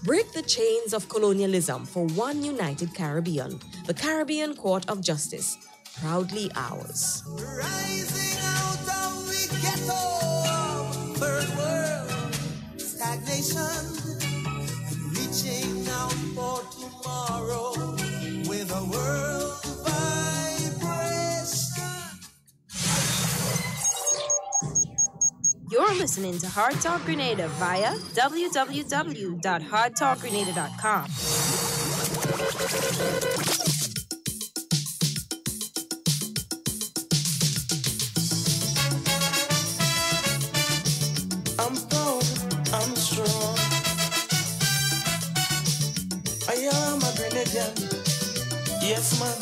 Break the chains of colonialism for one united Caribbean. The Caribbean Court of Justice. Proudly ours. Rising out of the ghetto, third world stagnation, reaching out for tomorrow with a world vibration. You're listening to Hard Talk Grenada via www.hardtalkgrenada.com. I'm proud, I'm strong. I am a Grenadian. Yes, man.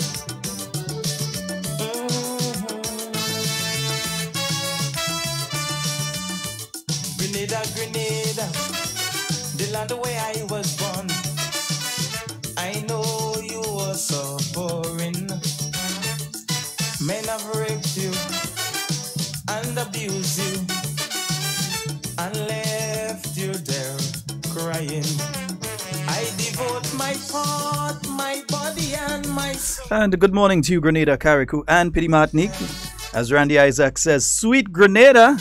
Grenada, Grenada, the land where I was born. I know you were suffering. Men have raped you and abused you and left you there crying. I devote my heart, my body, and my soul. And good morning to you, Grenada, Carriacou, and Pity Martinique. As Randy Isaac says, sweet Grenada.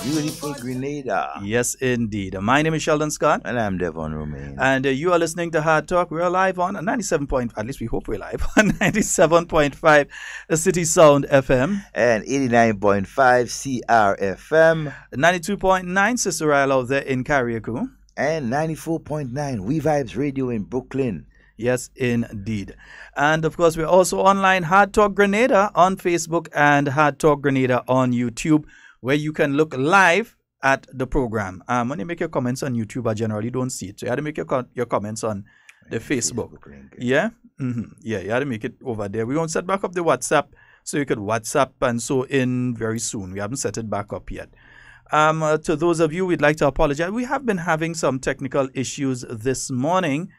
Beautiful Grenada. Yes, indeed. My name is Sheldon Scott. And I'm Devon Romain. And you are listening to Hard Talk. We're live on 97 point, at least we hope we're live, on 97.5 City Sound FM. And 89.5 CRFM. 92.9 Sister Isle out there in Carriacou. And 94.9 We Vibes Radio in Brooklyn. Yes, indeed. And of course, we're also online, Hard Talk Grenada on Facebook and Hard Talk Grenada on YouTube, where you can look live at the program. When you make your comments on YouTube, I generally don't see it. So you have to make your comments on the Facebook. Link. Yeah? Mm-hmm. Yeah, you have to make it over there. We won't set back up the WhatsApp, so you could WhatsApp and so in very soon. We haven't set it back up yet. To those of you, we'd like to apologize. We have been having some technical issues this morning.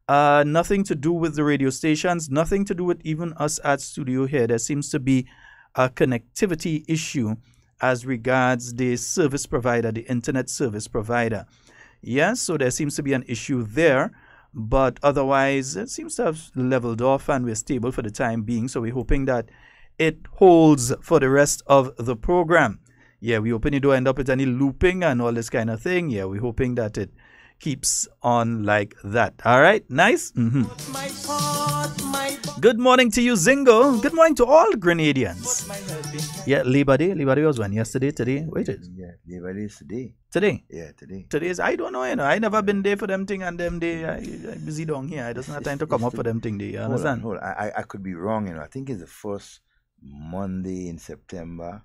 Nothing to do with the radio stations, nothing to do with even us at studio here. There seems to be a connectivity issue as regards the service provider, the internet service provider. Yes, so there seems to be an issue there, but otherwise it seems to have leveled off and we're stable for the time being. So we're hoping that it holds for the rest of the program. Yeah, we hoping you don't end up with any looping and all this kind of thing. Yeah, we're hoping that it keeps on like that. All right, nice. Mm-hmm. Good morning to you, Zingo. Good morning to all Grenadians. Yeah, Labor Day. Labor Day was when? Yesterday, today? Wait, Yeah, Labor Day is today. Today? Yeah, today. Today is, I don't know, I never been there for them thing and them day. I busy down here. I doesn't have time to come up for them thing day. You understand? Hold on. I could be wrong, I think it's the first Monday in September.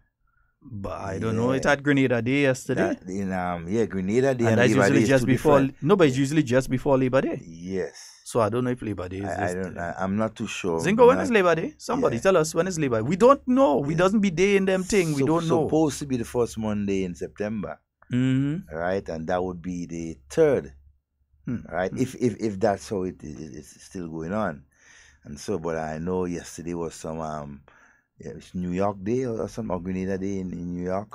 But I don't know. It had Grenada Day yesterday. Grenada Day and that's Labor usually Day just before. different. No, but it's usually just before Labor Day. Yes. So I don't know if Labor Day is. I'm not too sure. Zingo, when is Labor Day? Somebody tell us when is Labor Day. We don't know. We doesn't be day in them thing. We don't know. Supposed to be the first Monday in September. Mm-hmm. Right, and that would be the third. Right, if that's how it's still going on, and so. But I know yesterday was some it's New York Day or some or Grenada Day in New York.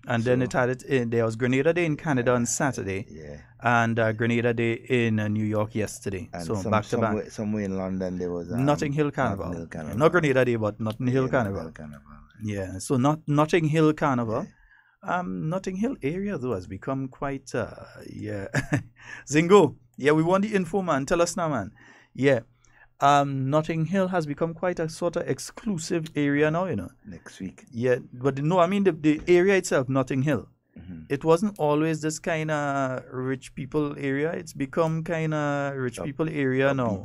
And then it had there was Grenada Day in Canada on Saturday. Yeah. And Grenada Day in New York yesterday. And so back to back. Somewhere in London there was Notting Hill Carnival. Notting Hill Carnival. Not Grenada Day, but Notting Hill Carnival. Notting Hill Carnival. Yeah. So Notting Hill Carnival. Notting Hill area though has become quite Zingo. Yeah, we want the info, man. Tell us now, man. Yeah. Notting Hill has become quite a sort of exclusive area now, Next week. Yeah, but no, I mean the area itself, Notting Hill. Mm-hmm. It wasn't always this kind of rich people area. It's become kind of rich people area now.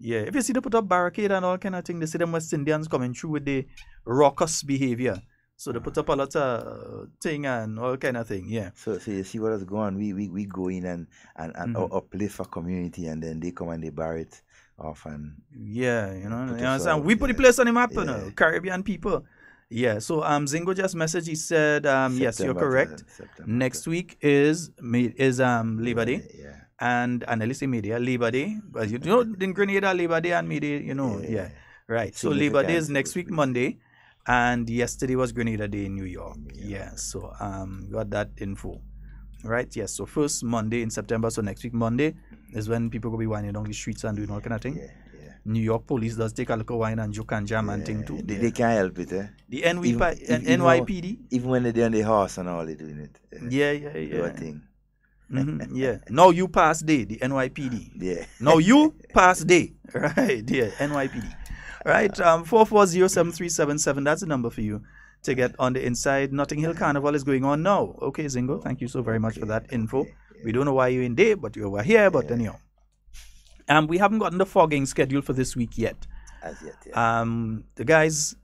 Yeah. If you see they put up barricade and all kind of thing, they see them West Indians coming through with the raucous behavior. So they put up a lot of thing and all kind of thing. Yeah. So you see what is going on. We go in and uplift a community, and then they come and they bar it off and you understand. We put the place on the map, Caribbean people. Yeah, so Zingo just messaged. He said, yes, you're correct. Next week is Labor Day. Yeah. And analyst media Labor Day. But in Grenada, Labor Day and media, right. So Labor Day is next week, Monday. And yesterday was Grenada Day in New York. Yeah, so got that info. Right, yes. So first Monday in September, so next week Monday is when people will be winding down the streets and doing all kind of thing. Yeah. New York police does take a look at wine and joke and jam and thing too. They can't help it, eh? The NYPD. Even when they're on the horse and all, they're doing it. Yeah. Do a thing. Yeah. Now you pass day, the NYPD. Yeah. Now you pass day. Right, yeah, NYPD. Right, 440-7377. That's the number for you to get on the inside. Notting Hill Carnival is going on now. Okay, Zingo, thank you so very much for that info. We don't know why you're in day, but you were here, but anyhow. We haven't gotten the fogging schedule for this week yet. As yet, yeah. The guys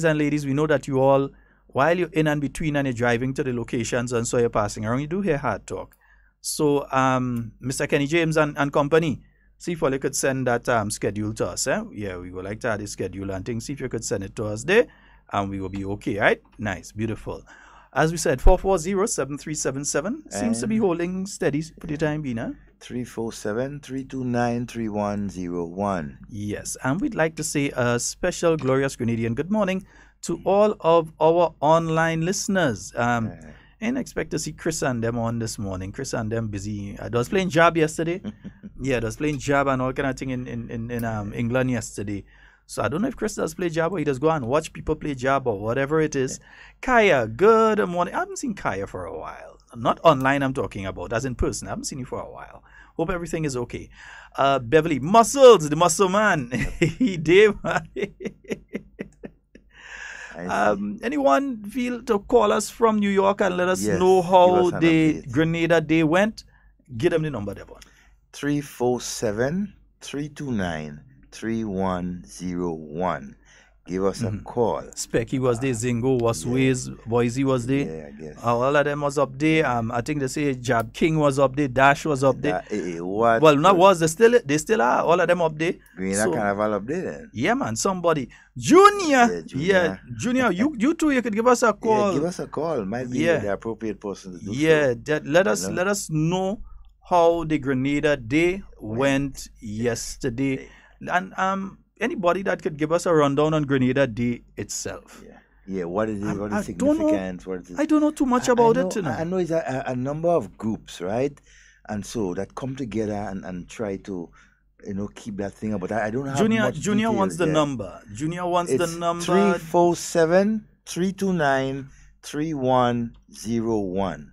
and ladies, we know that you all, while you're in and between and you're driving to the locations and so you're passing around, you do hear hard talk. So, Mr. Kenny James and company, see if you could send that schedule to us. Yeah, we would like to have the schedule and things. See if you could send it to us there, and we will be okay, right? Nice, beautiful. As we said, 440-7377 seems to be holding steady for the time being, huh? 347-329-3101. Yes, and we'd like to say a ain't glorious Grenadian good morning to all of our online listeners. And expect to see Chris and them on this morning. Chris and them busy. I was playing Jab yesterday. Yeah, I was playing Jab and all kind of thing in England yesterday. So I don't know if Chris does play Jab or he does go and watch people play Jab or whatever it is. Kaya, good morning. I haven't seen Kaya for a while. Not online I'm talking about, as in person. I haven't seen you for a while. Hope everything is okay. Beverly, Muscles, the muscle man. Dave. Anyone feel to call us from New York and let us know how the Grenada Day went? Give them the number, Devon. 347-329-3101. Give us a call. Specky was there, Zingo was Ways, Boise was there. Yeah, I guess. All of them was up there. I think they say Jab King was up there, Dash was up there. What? Well, not was, they still are, all of them up there. Grenada Carnival up there then? Yeah, man, somebody. Junior. Junior, you too, you could give us a call. Yeah, give us a call. Might be the appropriate person to do so. Let us know how the Grenada Day went yesterday. And anybody that could give us a rundown on Grenada Day itself. Yeah, what is it? What is significant? I don't know too much about it. I know it's a number of groups, right? And so that come together and try to, keep that thing up. But I don't have Junior wants the number. Junior wants the number. 347-329-3101.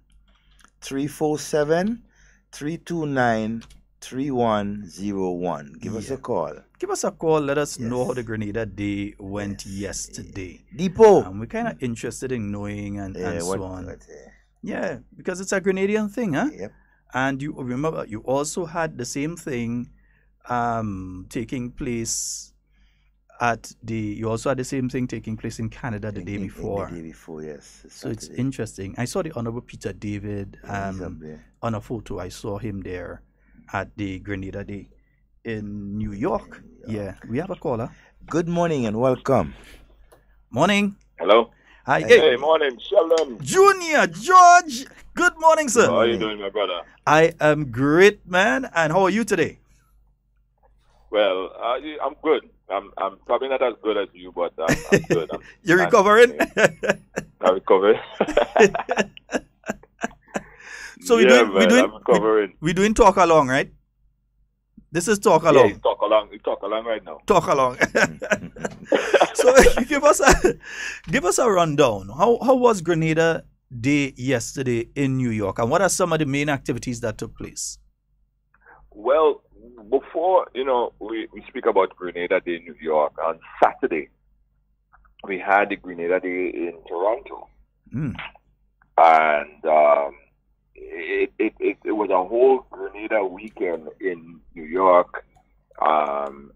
347-329-3101. Give us a call. Give us a call. Let us know how the Grenada Day went yesterday. Depot. We're kind of interested in knowing and so on. Yeah, because it's a Grenadian thing, huh? Yep. And you remember, you also had the same thing taking place you also had the same thing taking place in Canada the day before. The day before, yes. So it's interesting. I saw the Honorable Peter David on a photo. I saw him there at the Grenada Day in New York. Yeah, we have a caller. Good morning and welcome. Morning. Hello. Hi. Hey, morning, Sheldon. Junior, George. Good morning, sir. How are you doing, my brother? I am great, man. And how are you today? Well, I'm good. I'm probably not as good as you, but I'm good. You're recovering? I'm recovering. So I'm recovering. We're doing talk along, right? This is talk along. Yeah, talk along. We talk along right now. Talk along. So give us a rundown. How was Grenada Day yesterday in New York, and what are some of the main activities that took place? Well, before we speak about Grenada Day in New York, on Saturday we had the Grenada Day in Toronto, and it was a whole Grenada weekend in New York and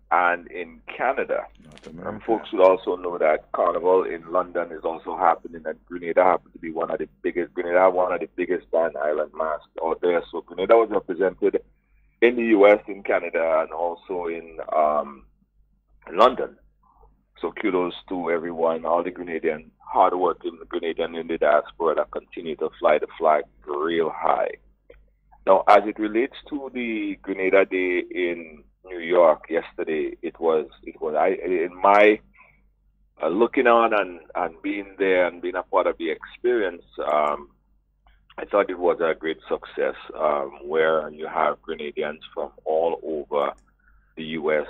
in Canada. And folks should also know that Carnival in London is also happening, and Grenada happened to be one of the biggest band island masks out there. So Grenada was represented in the US, in Canada, and also in London. So kudos to everyone, all the Grenadian, hardworking Grenadian in the diaspora that continue to fly the flag real high. Now, as it relates to the Grenada Day in New York yesterday, it was in my looking on and being there and being a part of the experience, I thought it was a great success, where you have Grenadians from all over the U.S.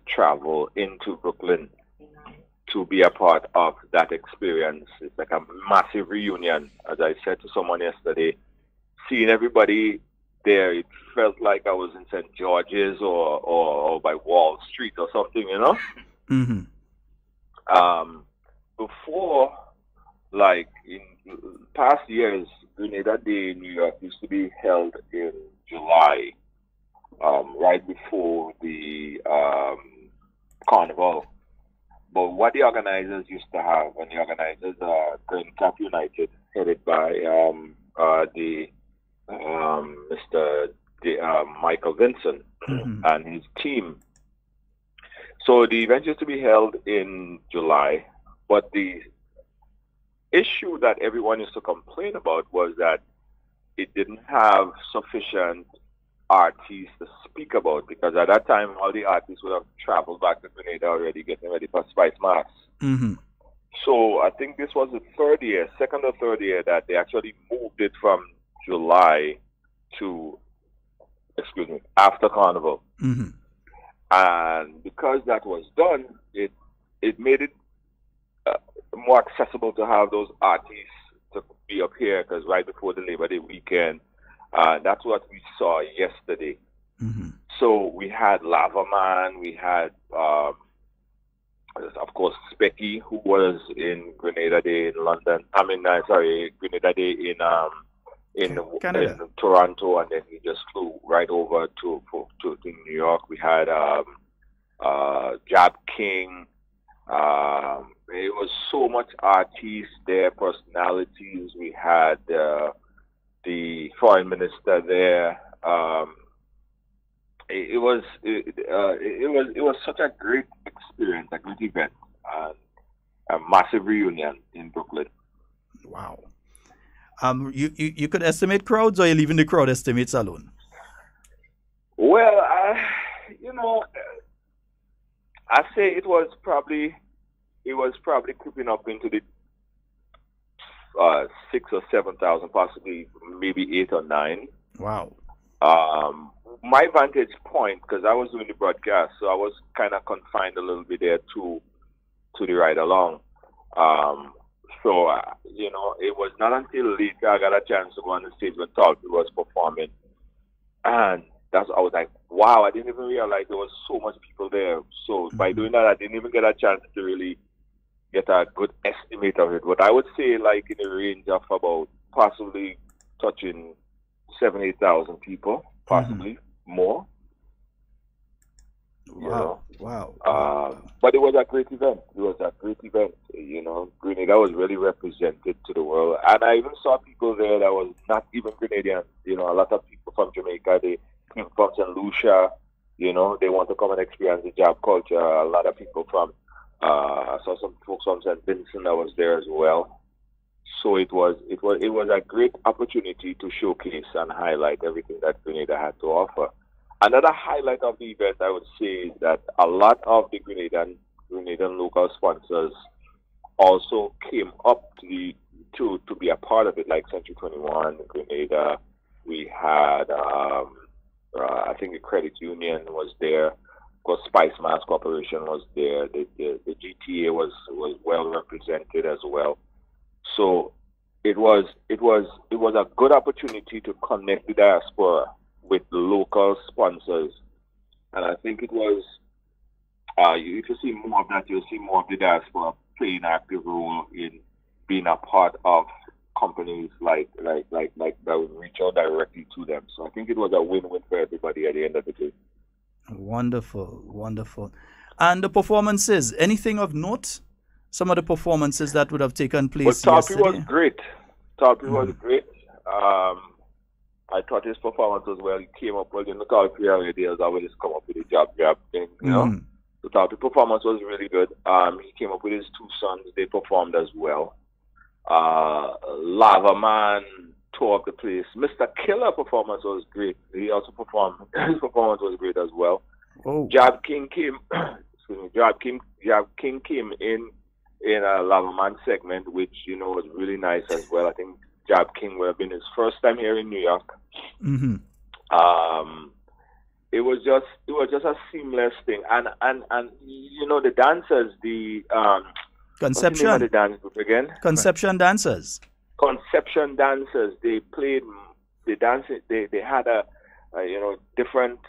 Travel into Brooklyn to be a part of that experience. It's like a massive reunion. As I said to someone yesterday, seeing everybody there, it felt like I was in St. George's or by Wall Street or something, you know? Mm-hmm. Before, like in past years, Grenada Day in New York used to be held in July, right before the carnival. But what the organizers used to have, and the organizers are Grand Cap United, headed by Mr. Michael Vincent and his team. So the event used to be held in July, but the issue that everyone used to complain about was that it didn't have sufficient artists to speak about, because at that time all the artists would have traveled back to Grenada already getting ready for Spice Mass. Mm-hmm. So I think this was the second or third year that they actually moved it from July to, after Carnival. Mm-hmm. And because that was done, it made it more accessible to have those artists to be up here, because right before the Labor Day weekend, that's what we saw yesterday. Mm-hmm. So we had Lava Man, we had, of course, Specky, who was in Grenada Day in London. Grenada Day in Toronto, and then he just flew right over to New York. We had Jab King. It was so much artists there, personalities. We had the foreign minister there. It was such a great experience, a great event, and a massive reunion in Brooklyn. Wow. You could estimate crowds, or you're leaving the crowd estimates alone? Well, I say it was probably creeping up into the 6,000 or 7,000, possibly maybe 8,000 or 9,000. Wow. My vantage point, because I was doing the broadcast, so I was kind of confined a little bit there to the ride along. So it was not until later I got a chance to go on the stage when Talpi was performing, and I was like, wow, I didn't even realize there was so much people there. So by doing that, I didn't even get a chance to really get a good estimate of it. But I would say like in the range of about possibly touching 7,000-8,000 people, possibly more. Wow. Wow. But it was a great event. Grenada was really represented to the world. And I even saw people there that was not even Grenadian. A lot of people from Jamaica, people from St. Lucia, they want to come and experience the job culture. A lot of people from, I saw some folks from St. Vincent that was there as well. So it was a great opportunity to showcase and highlight everything that Grenada had to offer. Another highlight of the event, I would say, is that a lot of the Grenadian local sponsors also came up to be a part of it, like Century 21, Grenada. We had, I think the Credit Union was there. Of course, Spice Mass Corporation was there. The GTA was well represented as well. So it was a good opportunity to connect the diaspora with local sponsors, and I think it was. If you see more of that, you'll see more of the diaspora playing an active role in being a part of companies like that would reach out directly to them. So I think it was a win-win for everybody at the end of the day. Wonderful, wonderful. And the performances, anything of note? Some of the performances that would have taken place yesterday? Was great. Talpi was great. I thought his performance was well. He came up well in the Talpi area. They always come up with a jab thing, The Talpi performance was really good. He came up with his two sons. They performed as well. Lava Man tore up the place. Mr. Killer performance was great. He also performed. His performance was great as well. Oh. Jab King came. Jab King came in a Lava Man segment, which was really nice as well. I think Gab King would have been his first time here in New York. Mm-hmm. It was just a seamless thing, and you know, the dancers, the what's the name of the dance group again? Conception dancers. Conception dancers. They played, they danced. They had a you know, different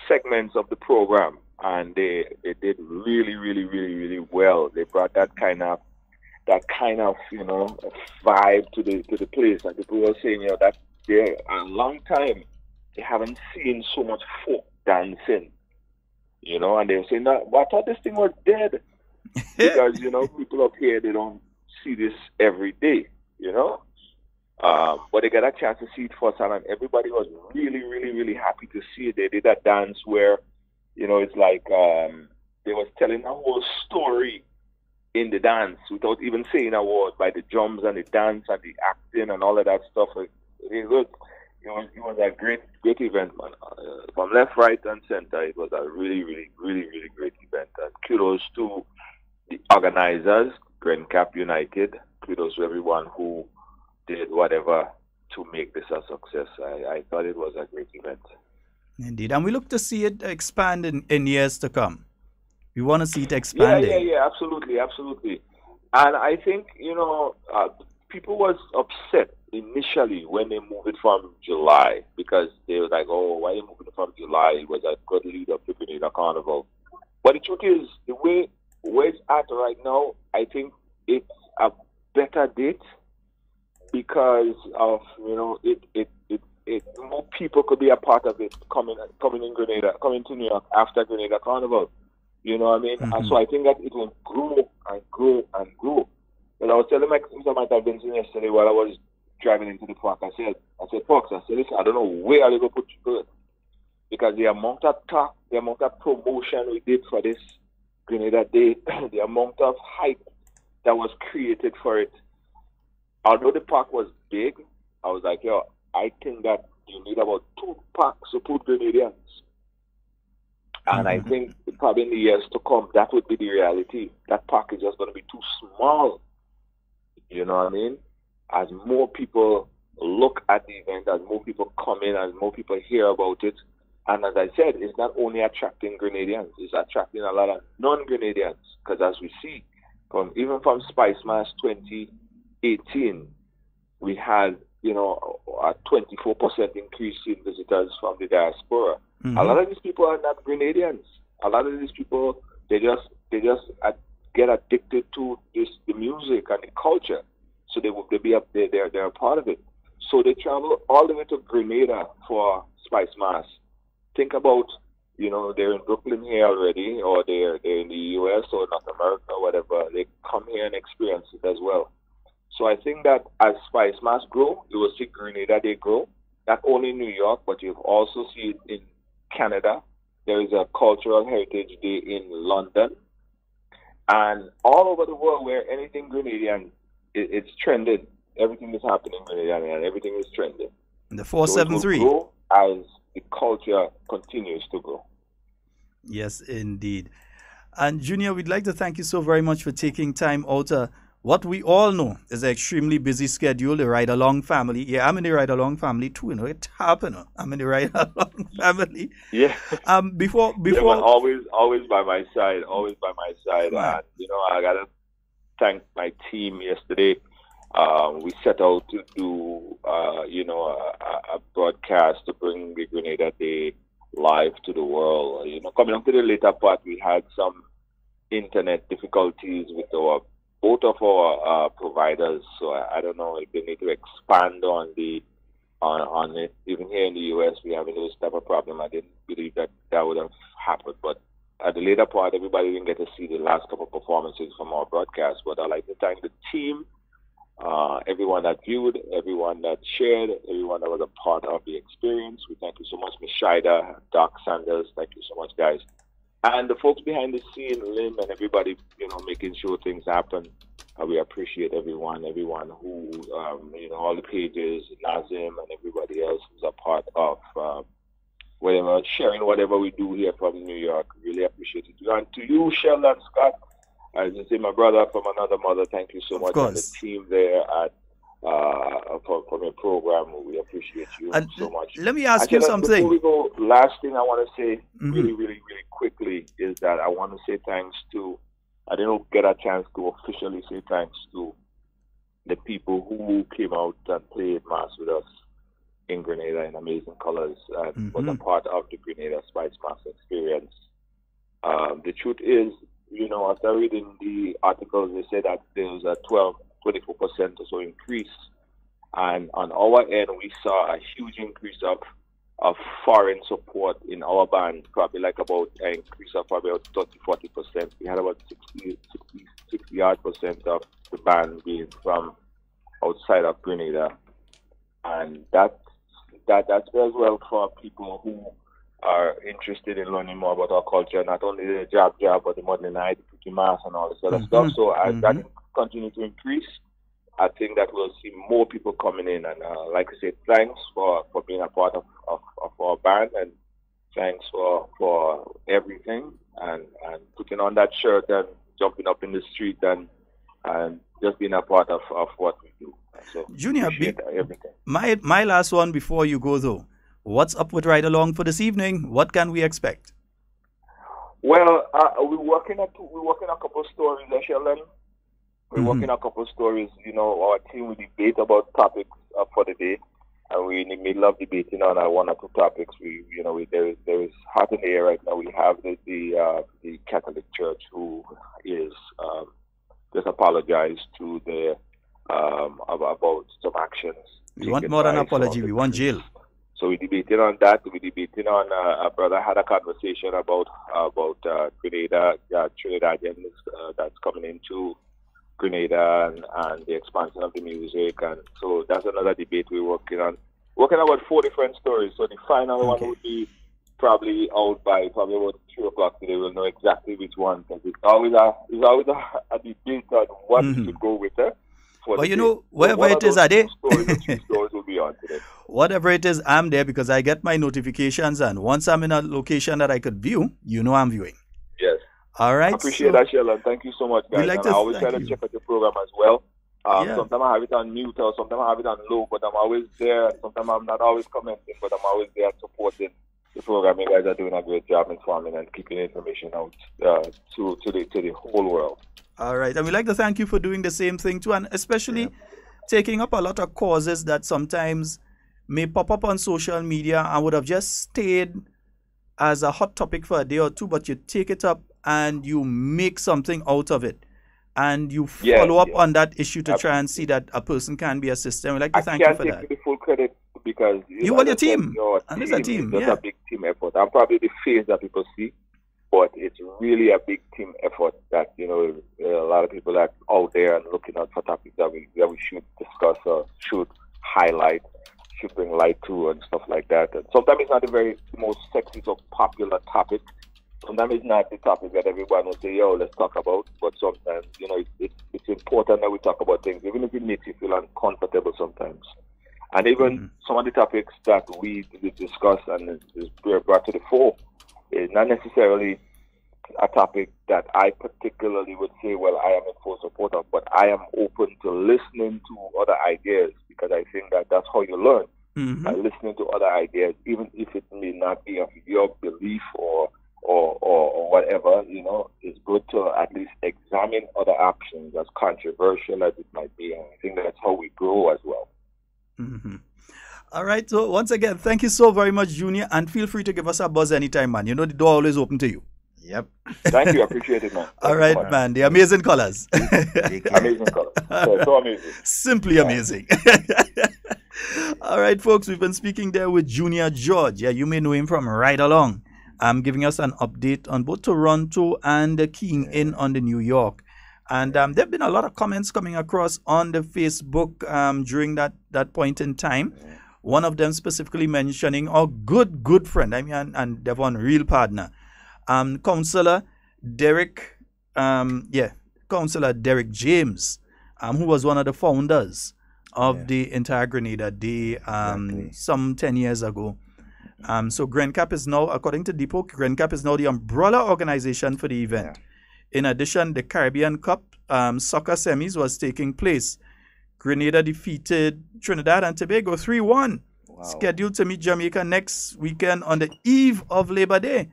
segments of the program, and they did really well. They brought that kind of you know, vibe to the place, and people were saying, you know, that they a long time they haven't seen so much folk dancing, you know, and they were saying that, well, I thought this thing was dead because, you know, people up here, they don't see this every day, you know, but they got a chance to see it firsthand, and everybody was really happy to see it. They did a dance where, you know, it's like they was telling a whole story in the dance without even saying a word, by the drums and the dance and the acting and all of that stuff. It was a great event, man. From left, right, and center, it was a really great event. And kudos to the organizers, Grand Cap United. Kudos to everyone who did whatever to make this a success. I thought it was a great event. Indeed. And we look to see it expand in years to come. We want to see it expanding. Yeah, absolutely. And I think, you know, people was upset initially when they moved it from July, because they were like, oh, why are you moving it from July? It was a good lead up to Grenada Carnival. But the truth is, the way it's at right now, I think it's a better date because of, you know, it more people could be a part of it coming to New York after Grenada Carnival. You know what I mean? Mm-hmm. And so I think that it will grow and grow and grow. And I was telling Mr. Benson yesterday while I was driving into the park, I said, Fox, listen, I don't know where I'm going to put you it. Because the amount of talk, the amount of promotion we did for this Grenada Day, the amount of hype that was created for it. Although the park was big, I was like, yo, I think that you need about 2 parks to put Grenadians. And I think probably in the years to come, that would be the reality. That park is just going to be too small. You know what I mean? As more people look at the event, as more people come in, as more people hear about it. And as I said, it's not only attracting Grenadians, it's attracting a lot of non-Grenadians. Because as we see, even from Spice Mass 2018, we had, you know, a 24% increase in visitors from the diaspora. Mm-hmm. A lot of these people are not Grenadians. A lot of these people, they just get addicted to the music and the culture. So they're a part of it. So they travel all the way to Grenada for Spice Mass. Think about, you know, they're in Brooklyn here already, or they're in the US or North America or whatever. They come here and experience it as well. So I think that as Spice Mass grow, you will see Grenada Day grow. Not only in New York, but you've also seen it in Canada. There is a Cultural Heritage Day in London. And all over the world where anything Grenadian, it's trending. Everything is happening Grenadian and everything is trending. The 473. So it will grow as the culture continues to grow. Yes, indeed. And Junior, we'd like to thank you so very much for taking time out. What we all know is an extremely busy schedule, the ride-along family. Yeah, I'm in the ride-along family too, you know. It's happening. I'm in the ride-along family. Yeah. Before yeah, always by my side, Right. And, you know, I got to thank my team yesterday. We set out to do, you know, a broadcast to bring the Grenada Day live to the world. You know, coming up to the later part, we had some internet difficulties with both of our providers. So I don't know if they need to expand on it. Even here in the US, we have those type of problem. I didn't believe that would have happened, but at the later part, everybody didn't get to see the last couple of performances from our broadcast. But I'd like to thank the team, everyone that viewed, everyone that shared, everyone that was a part of the experience. We thank you so much, Ms. Shida, Doc Sanders. Thank you so much, guys. And the folks behind the scene, Lim, and everybody, you know, making sure things happen. We appreciate everyone who, you know, all the pages, Nazim, and everybody else who's a part of whatever, sharing whatever we do here from New York. Really appreciate it. And to you, Sheldon Scott, as you say, my brother from another mother, thank you so much. And the team there at from your program. We appreciate you so much. Let me ask you something. Before we go, last thing I want to say really quickly is that I want to say thanks to, I didn't get a chance to officially say thanks to the people who came out and played Mass with us in Grenada in amazing colors and was a part of the Grenada Spice Mass experience. The truth is, after reading the articles, they said that there was a 24% or so increase. And on our end, we saw a huge increase of foreign support in our band, probably like about an increase of about 30-40%. We had about 60% of the band being from outside of Grenada. And that bodes well for people who are interested in learning more about our culture, not only the jab, but the modern night, the cookie mass, and all this other stuff. So as that continues to increase, I think that we'll see more people coming in. And like I said, thanks for being a part of our band, and thanks for everything, and putting on that shirt and jumping up in the street and just being a part of what we do. So Junior, everything. My last one before you go though. What's up with Ride Along for this evening? What can we expect? Well, we're working a couple of stories, Sheldon. We're working a couple of stories. Our team will debate about topics for the day, and we're in the middle of debating on one or two topics. There is hot in the air right now. We have the Catholic Church who is just apologized to the about some actions. We want more than apology. We want jail. So we debated on that. We debated on a brother had a conversation about Grenada, Trinidadians that's coming into Grenada and the expansion of the music, and so that's another debate we're working on. Working about 4 different stories. So the final one would be probably out by probably about 2 o'clock today. We'll know exactly which one, because it's always a debate on what to go with her. But wherever it is, Ade. Stories will be on today. Whatever it is, I'm there because I get my notifications, and once I'm in a location that I could view, I'm viewing. Yes. All right. I appreciate that, Sheldon. Thank you so much, guys. I always try to check out the program as well. Sometimes I have it on mute, or sometimes I have it on low, but I'm always there. Sometimes I'm not always commenting, but I'm always there supporting the program. You guys are doing a great job informing and keeping information out to the whole world. All right. And we'd like to thank you for doing the same thing too, and especially taking up a lot of causes that sometimes may pop up on social media and would have just stayed as a hot topic for a day or two, but you take it up and you make something out of it. And you follow up on that issue to try and see that a person can be assisted. We'd like to thank you for that. I can't take the full credit because you and your team. And it's a team. It's a big team effort. I'm probably the face that people see, but it's really a big team effort that, a lot of people that are out there and looking out for topics that we should discuss or should highlight, should bring light to and stuff like that. And sometimes it's not the very most sexy or popular topic. Sometimes it's not the topic that everyone will say, let's talk about. But sometimes, it's important that we talk about things, even if it makes you feel uncomfortable sometimes. And even some of the topics that we discuss and is brought to the fore is not necessarily a topic that I particularly would say, I am in full support of, but I am open to listening to other ideas, because I think that that's how you learn. By listening to other ideas, even if it may not be of your belief or whatever, it's good to at least examine other options, as controversial as it might be. And I think that's how we grow as well. All right. So once again, thank you so very much, Junior, and feel free to give us a buzz anytime, man. The door always open to you. Yep. Thank you. I appreciate it, man. All right, so man. The amazing colors. Amazing colors. So amazing. Simply amazing. All right, folks. We've been speaking there with Junior George. Yeah, you may know him from Ride Along. Giving us an update on both Toronto and keying in on the New York. And there have been a lot of comments coming across on the Facebook during that point in time. One of them specifically mentioning our good friend, and Devon, real partner, Councillor Derek, Councillor Derek James, who was one of the founders of the entire Grenada Day some 10 years ago. So GrenCap is now, according to Depot, GrenCap is now the umbrella organization for the event. In addition, the Caribbean Cup soccer semis was taking place. Grenada defeated Trinidad and Tobago 3-1. Wow. Scheduled to meet Jamaica next weekend on the eve of Labor Day.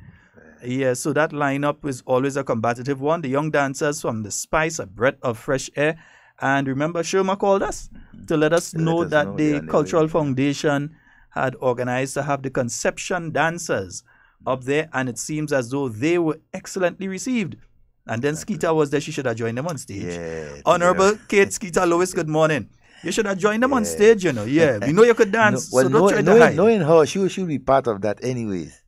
Yeah, so that lineup is always a combative one. The young dancers from the Spice, a breath of fresh air. And remember, Sherma called us to let us know that the Cultural Foundation had organized to have the conception dancers up there, and it seems as though they were excellently received. And then Skeeter was there. She should have joined them on stage. Yeah, Honorable Kate Skeeter Lewis, good morning. You should have joined them on stage, you know. Yeah, we know you could dance, so don't try to hide. Knowing her, she should be part of that anyways.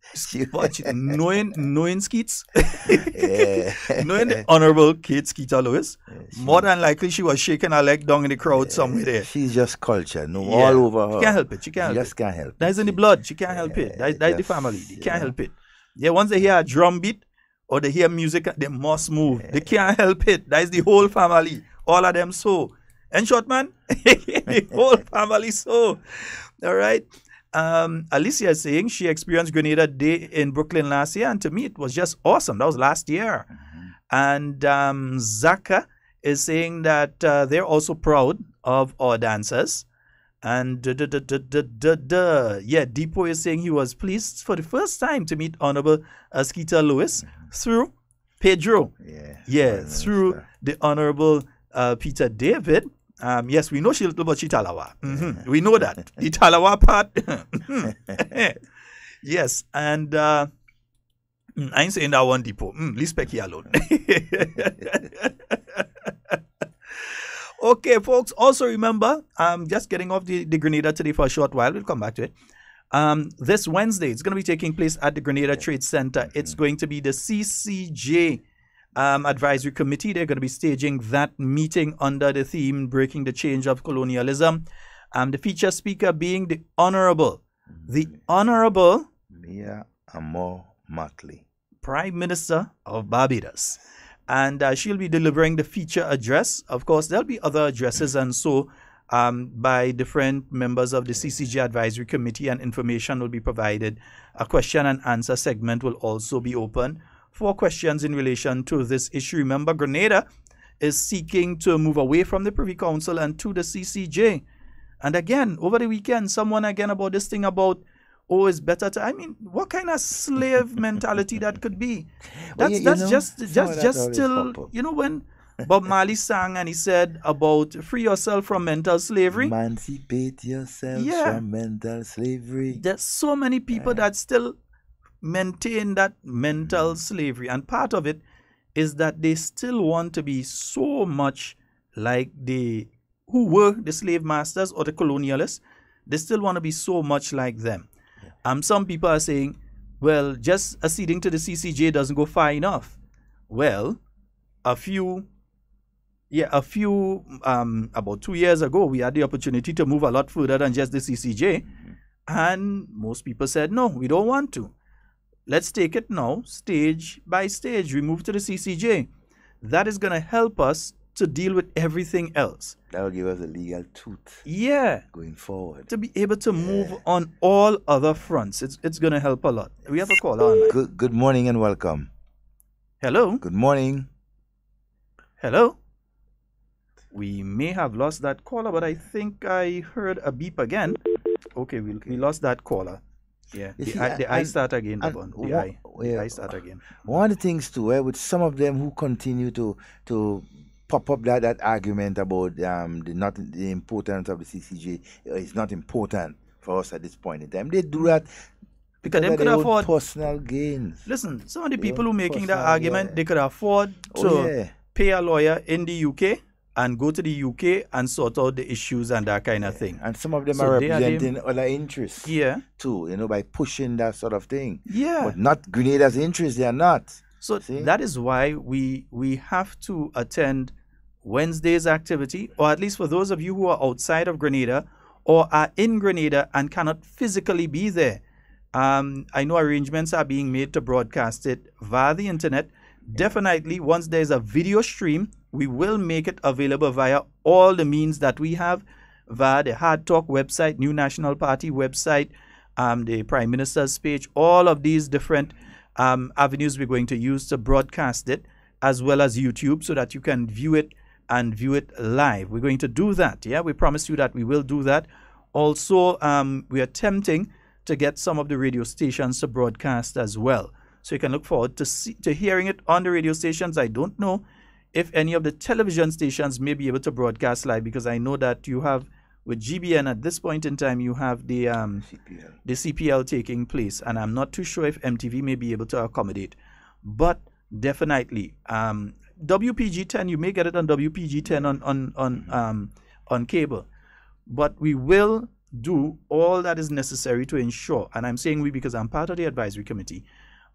But knowing Skeets, Yeah. knowing the Honorable Kate Skeeter Lewis, more than likely she was shaking her leg down in the crowd somewhere there. She's just culture, all over her. She can't help it. She can't help just it. can't help That's in the blood. She can't help it. That's the family. They can't help it. Yeah, once they hear a drum beat or they hear music, they must move. They can't help it. That's the whole family. All of them so. In short, man, the whole family so. All right. Alicia is saying she experienced Grenada Day in Brooklyn last year, and to me it was just awesome. That was last year. And Zaka is saying that they're also proud of our dancers. And yeah, Deepo is saying he was pleased for the first time to meet Honorable Skeeter Lewis through Pedro. Yeah, through the Honorable Peter David. Yes, we know she little about Chitalawa. We know that. The Talawa part. Yes, and I ain't saying that one, Depot. Leave Specky alone. Okay, folks, also remember, just getting off the Grenada today for a short while. We'll come back to it. This Wednesday, it's going to be taking place at the Grenada Trade Center. It's going to be the CCJ Advisory Committee. They're going to be staging that meeting under the theme Breaking the Change of Colonialism. The feature speaker being the Honorable Mia Amor Martley, Prime Minister of Barbados. And she'll be delivering the feature address. Of course, there'll be other addresses and so by different members of the CCJ Advisory Committee, and information will be provided. A question and answer segment will also be open for questions in relation to this issue. Remember, Grenada is seeking to move away from the Privy Council and to the CCJ. And again, over the weekend, someone again about this thing about, oh, it's better to, I mean, what kind of slave mentality that could be? That's just still, you know, when Bob Marley sang and he said about free yourself from mental slavery. Emancipate yourself from mental slavery. There's so many people that still maintain that mental slavery, and part of it is that they still want to be so much like who were the slave masters or the colonialists. They still want to be so much like them. Some people are saying, well, just acceding to the CCJ doesn't go far enough. Well, about 2 years ago, we had the opportunity to move a lot further than just the CCJ. And most people said, no, we don't want to. Let's take it now, stage by stage. We move to the CCJ. That is going to help us to deal with everything else. That will give us a legal tooth. Yeah. Going forward. To be able to move on all other fronts. It's going to help a lot. We have a caller online. Good morning and welcome. Hello. Good morning. Hello. We may have lost that caller, but I think I heard a beep again. Okay, we lost that caller. Yeah, the I start again. The I start again. One of the things too, with some of them who continue to pop up that argument about the importance of the CCJ, it's not important for us at this point in time. They do that because they could afford personal gains. Listen, some of the people who making that argument, they could afford to pay a lawyer in the UK and go to the UK and sort out the issues and that kind of thing. And some of them are representing other interests too, by pushing that sort of thing. Yeah. But not Grenada's interests, they are not. So that is why we have to attend Wednesday's activity, or at least for those of you who are outside of Grenada or are in Grenada and cannot physically be there. I know arrangements are being made to broadcast it via the internet. Definitely, once there's a video stream, we will make it available via all the means that we have, via the Hard Talk website, New National Party website, the Prime Minister's page, all of these different avenues we're going to use to broadcast it, as well as YouTube, so that you can view it and view it live. We're going to do that. Yeah, we promise you that we will do that. Also, we are attempting to get some of the radio stations to broadcast as well. So you can look forward to hearing it on the radio stations. I don't know if any of the television stations may be able to broadcast live, because I know that you have, with GBN at this point in time, you have the CPL taking place, and I'm not too sure if MTV may be able to accommodate. But definitely, WPG10, you may get it on WPG10 on cable. But we will do all that is necessary to ensure, and I'm saying we because I'm part of the advisory committee,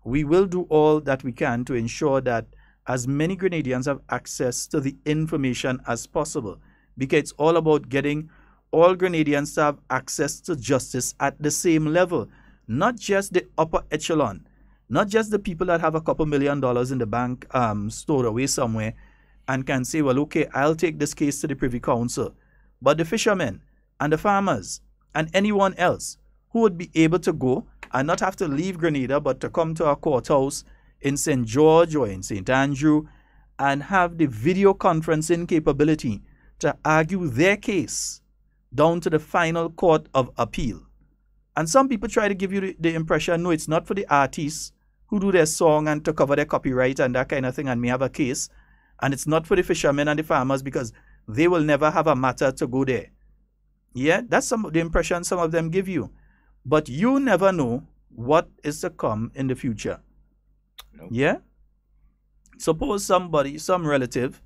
we will do all that we can to ensure that as many Grenadians have access to the information as possible, because it's all about getting all Grenadians to have access to justice at the same level, not just the upper echelon, not just the people that have a couple $1 million in the bank stored away somewhere and can say, well, okay, I'll take this case to the Privy Council, but the fishermen and the farmers and anyone else who would be able to go and not have to leave Grenada, but to come to our courthouse in St. George or in St. Andrew and have the video conferencing capability to argue their case down to the final court of appeal. And some people try to give you the impression, no, it's not for the artists who do their song and to cover their copyright and that kind of thing and may have a case. And it's not for the fishermen and the farmers because they will never have a matter to go there. Yeah, that's some of the impression some of them give you. But you never know what is to come in the future. Nope. Yeah? Suppose somebody, some relative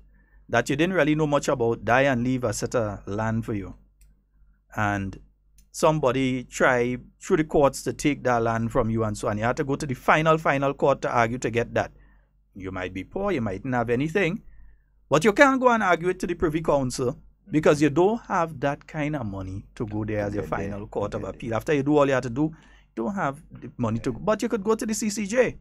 that you didn't really know much about, die and leave a set of land for you. And somebody try through the courts to take that land from you and so on. You have to go to the final court to argue to get that. You might be poor, you mightn't have anything, but you can't go and argue it to the Privy Council because you don't have that kind of money to go there as your final court of appeal. After you do all you have to do, you don't have the money to go. But you could go to the CCJ.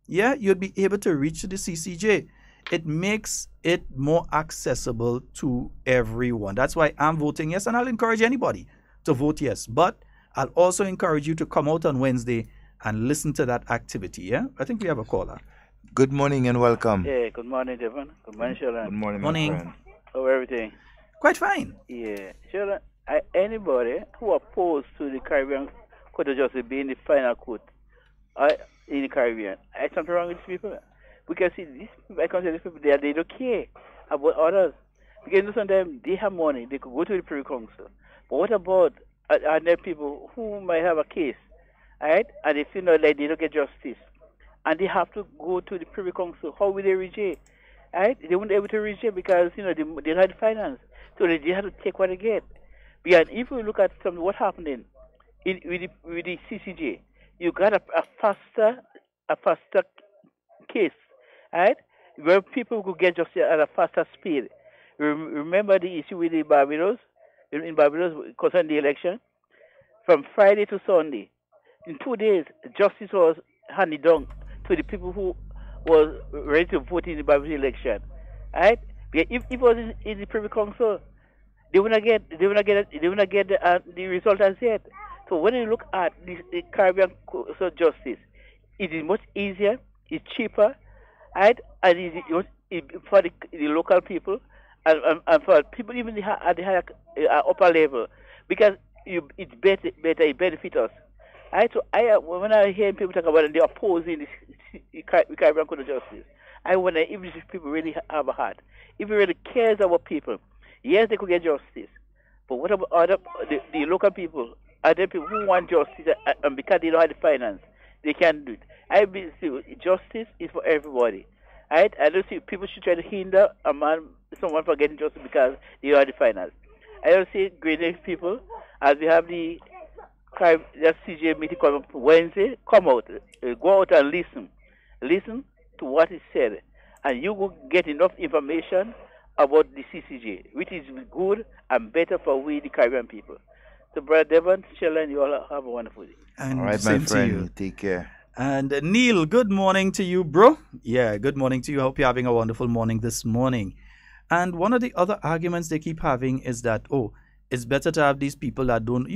Yeah, you'd be able to reach the CCJ. It makes it more accessible to everyone. That's why I'm voting yes, and I'll encourage anybody to vote yes. But I'll also encourage you to come out on Wednesday and listen to that activity. Yeah, I think we have a caller. Good morning and welcome. Yeah, good morning, Devon. Good morning, Sheldon. Good morning, my friend. How everything? Quite fine. Yeah, Sheldon, anybody who opposed to the Caribbean Court of Justice being the final court in the Caribbean, there's something wrong with these people. Because see, these people, I consider these people, they don't care about others. Because sometimes they have money, they could go to the Privy Council. But what about other people who might have a case, right? And they feel like they don't get justice. And they have to go to the Privy Council. How will they reach it? Right? They won't be able to reach it because, they don't have the finance. So they have to take what they get. Because if we look at what happened with the CCJ, you got a faster case, right? Where people could get justice at a faster speed. Remember the issue with the Barbados? In Barbados, concerning the election? From Friday to Sunday, in 2 days, justice was handed down to the people who was ready to vote in the Barbados election, right? Because if it was in the Privy Council, they would not get the result as yet. So when you look at the Caribbean Court of Justice, it is much easier, it's cheaper, right? And it for the local people and for people even at the higher upper level, because it's better, it benefits us. Right? So when I hear people talk about it, they're opposing the Caribbean Court of Justice, I wonder if these people really have a heart, if it really cares about people. Yes, they could get justice, but what about the local people, other people who want justice, and because they don't have the finance, they can't do it. I believe justice is for everybody. Right? I don't see people should try to hinder someone from getting justice because they don't have the finance. I don't see great people, as we have the CJ meeting coming up Wednesday, come out, go out and listen to what is said, and you will get enough information about the CCJ, which is good and better for we, the Caribbean people. So, Brother Devon, Sheldon, you all have a wonderful day. And all right, my friend, take care. And Neil, good morning to you, bro. Yeah, good morning to you. I hope you're having a wonderful morning this morning. And one of the other arguments they keep having is that, it's better to have these people that don't.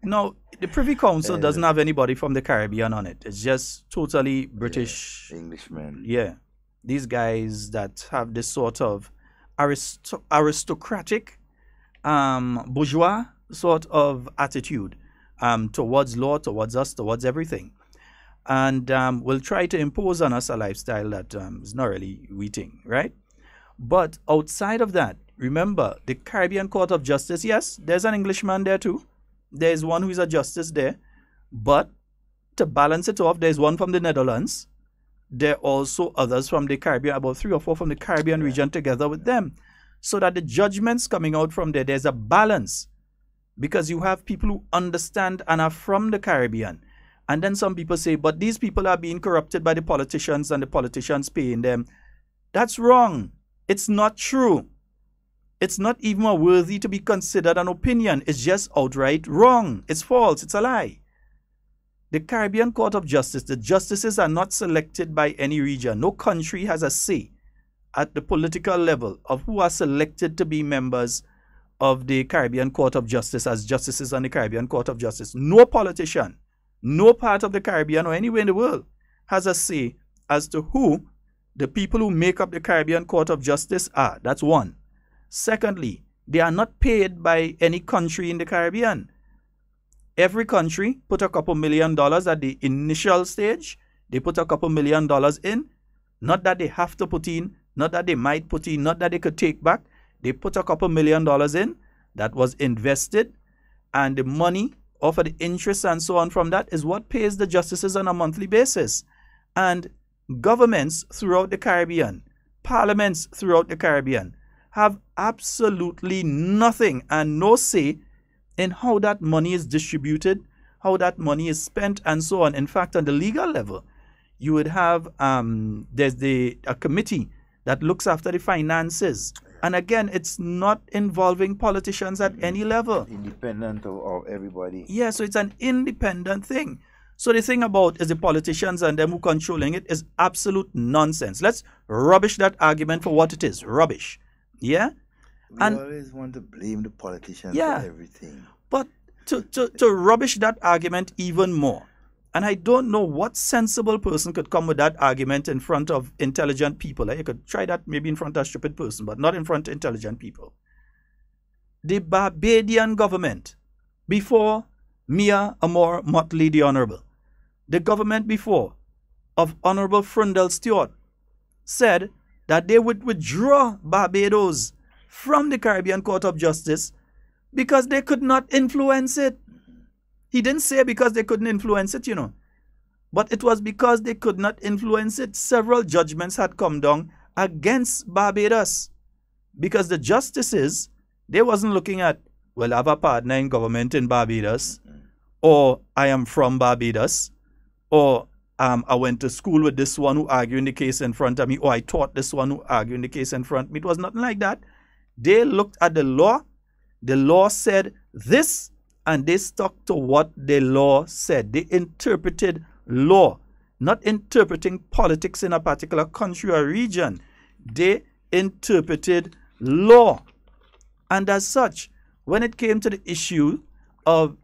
No, the Privy Council doesn't have anybody from the Caribbean on it. It's just totally British. Englishmen. Yeah. these guys that have this sort of aristocratic, bourgeois sort of attitude towards law, towards us, towards everything. And will try to impose on us a lifestyle that is not really waiting, right? But outside of that, remember, the Caribbean Court of Justice, yes, there's an Englishman there too. There's one who is a justice there. But to balance it off, there's one from the Netherlands. There are also others from the Caribbean, about 3 or 4 from the Caribbean region together with them. So that the judgments coming out from there, there's a balance. Because you have people who understand and are from the Caribbean. And then some people say, but these people are being corrupted by the politicians and the politicians paying them. That's wrong. It's not true. It's not even worthy to be considered an opinion. It's just outright wrong. It's false. It's a lie. The Caribbean Court of Justice, the justices are not selected by any region. No country has a say at the political level of who are selected to be members of the Caribbean Court of Justice as justices on the Caribbean Court of Justice. No politician, no part of the Caribbean or anywhere in the world has a say as to who the people who make up the Caribbean Court of Justice are. That's one. Secondly, they are not paid by any country in the Caribbean. Every country put a couple $1 million at the initial stage. They put a couple $1 million in. Not that they have to put in, not that they might put in, not that they could take back. They put a couple $1 million in. That was invested. And the money, or for the interest and so on from that, is what pays the justices on a monthly basis. And governments throughout the Caribbean, parliaments throughout the Caribbean, have absolutely nothing and no say in how that money is distributed, how that money is spent, and so on. In fact, on the legal level, you would have there's a committee that looks after the finances. And again, it's not involving politicians at any level. Independent of everybody. Yeah, so it's an independent thing. So the thing about is the politicians and them who controlling it is absolute nonsense. Let's rubbish that argument for what it is. Rubbish. Yeah? We always want to blame the politicians for everything. But to rubbish that argument even more, and I don't know what sensible person could come with that argument in front of intelligent people. You could try that maybe in front of a stupid person, but not in front of intelligent people. The Barbadian government, before Mia Amor Motley the Honorable, the government before of Honorable Frundell Stewart, said that they would withdraw Barbados from the Caribbean Court of Justice because they could not influence it. He didn't say because they couldn't influence it, but it was because they could not influence it. Several judgments had come down against Barbados because the justices, they wasn't looking at, well, I have a partner in government in Barbados, or I am from Barbados, or I went to school with this one who argued in the case in front of me, or I taught this one who argued in the case in front of me. It was nothing like that. They looked at the law. The law said this, and they stuck to what the law said. They interpreted law, not interpreting politics in a particular country or region. They interpreted law. And as such, when it came to the issue of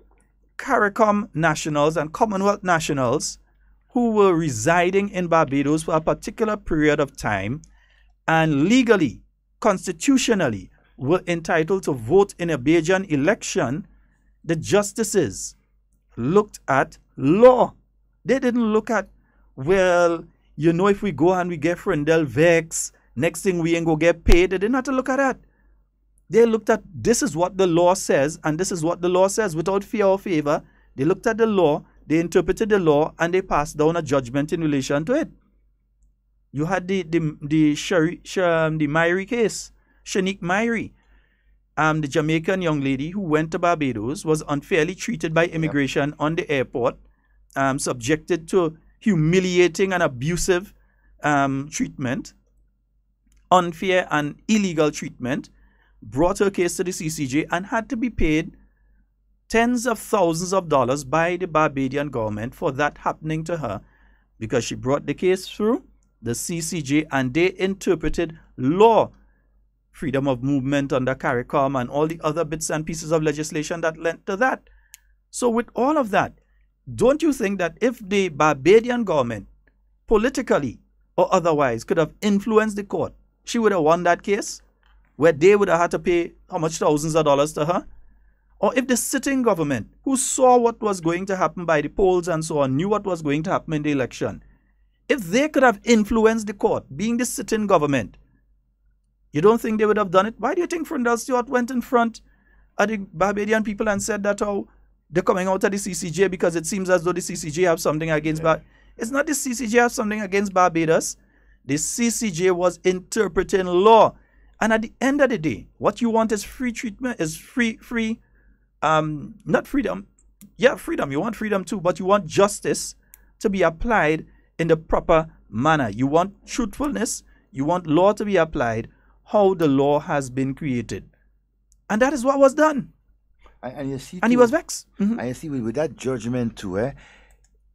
CARICOM nationals and Commonwealth nationals who were residing in Barbados for a particular period of time and legally, constitutionally, were entitled to vote in a Bajan election, the justices looked at law. They didn't look at, well, if we go and we get Frundell vex, next thing we ain't go get paid. They didn't have to look at that. They looked at, this is what the law says, and this is what the law says without fear or favor. They looked at the law, they interpreted the law, and they passed down a judgment in relation to it. You had the Myrie case, Shanique Myrie, the Jamaican young lady who went to Barbados, was unfairly treated by immigration on the airport, subjected to humiliating and abusive treatment, unfair and illegal treatment, brought her case to the CCJ and had to be paid tens of thousands of dollars by the Barbadian government for that happening to her because she brought the case through the CCJ and they interpreted law, freedom of movement under CARICOM and all the other bits and pieces of legislation that led to that. So with all of that, don't you think that if the Barbadian government politically or otherwise could have influenced the court, she would have won that case, where they would have had to pay how much thousands of dollars to her. Or if the sitting government, who saw what was going to happen by the polls and so on, knew what was going to happen in the election, if they could have influenced the court, being the sitting government, you don't think they would have done it? Why do you think Frindle Stewart went in front of the Barbadian people and said that they're coming out of the CCJ because it seems as though the CCJ have something against It's not the CCJ have something against Barbados. The CCJ was interpreting law. And at the end of the day, what you want is free treatment, is not freedom. Yeah, freedom. You want freedom too, but you want justice to be applied in the proper manner. You want truthfulness. You want law to be applied how the law has been created. And that is what was done. And you see, and he was vexed. And you see, with that judgment too,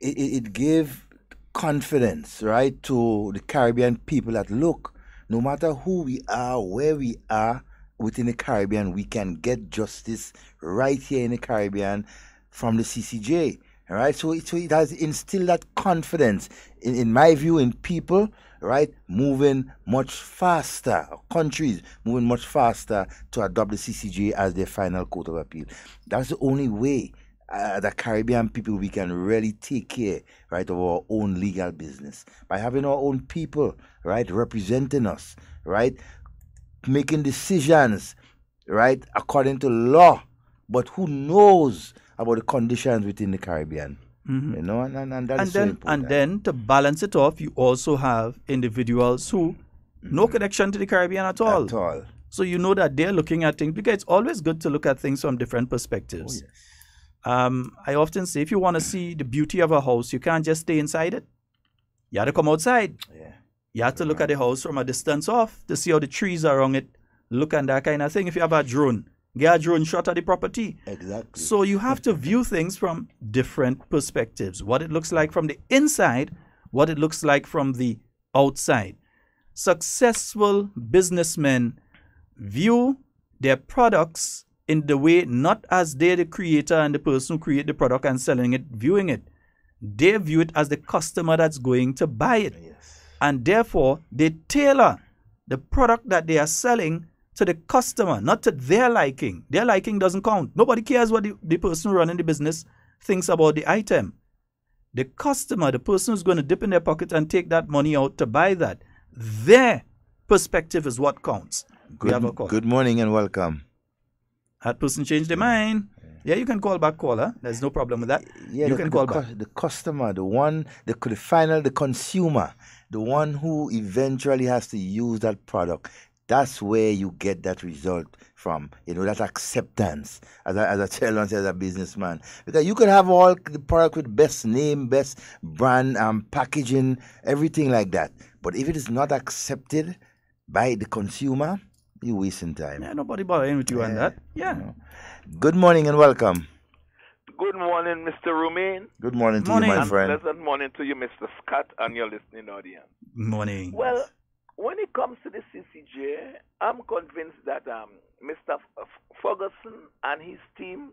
it gave confidence, right, to the Caribbean people that, look, no matter who we are, where we are within the Caribbean, we can get justice right here in the Caribbean from the CCJ. All right, so it has instilled that confidence, in my view, in people, right, moving much faster, countries moving much faster to adopt the CCJ as their final court of appeal. That's the only way the Caribbean people, we can really take care, right, of our own legal business. By having our own people, right, representing us, right, making decisions, right, according to law, but who knows about the conditions within the Caribbean. You know, and that is so important. And then to balance it off, you also have individuals who no connection to the Caribbean at all. At all. So you know that they're looking at things, because it's always good to look at things from different perspectives. Oh, yes. I often say, if you want to see the beauty of a house, you can't just stay inside it. You have to come outside. Yeah. You have to look at the house from a distance off to see how the trees are around it, look and that kind of thing. If you have a drone, get a drone shot at the property. Exactly. So you have to view things from different perspectives. What it looks like from the inside, what it looks like from the outside. Successful businessmen view their products in the way, not as they're the creator and the person who create the product and selling it, viewing it. They view it as the customer that's going to buy it. Yes. And therefore, they tailor the product that they are selling to the customer, not to their liking. Their liking doesn't count. Nobody cares what the person running the business thinks about the item. The customer, the person who's going to dip in their pocket and take that money out to buy that, their perspective is what counts. Good morning and welcome. That person changed their mind. Yeah, you can call back, caller. There's no problem with that. Yeah, you can call back. The customer, the one, the consumer, the one who eventually has to use that product. That's where you get that result from, that acceptance, as I tell once as a businessman. Because you could have all the product with best name, best brand, packaging, everything like that. But if it is not accepted by the consumer, you're wasting time. Yeah, nobody bothering with you on that. Yeah. Good morning and welcome. Good morning, Mr. Rumain. Good morning to you, my friend. And pleasant morning to you, Mr. Scott, and your listening audience. Morning. Well, when it comes to the CCJ, I'm convinced that Mr. Ferguson and his team,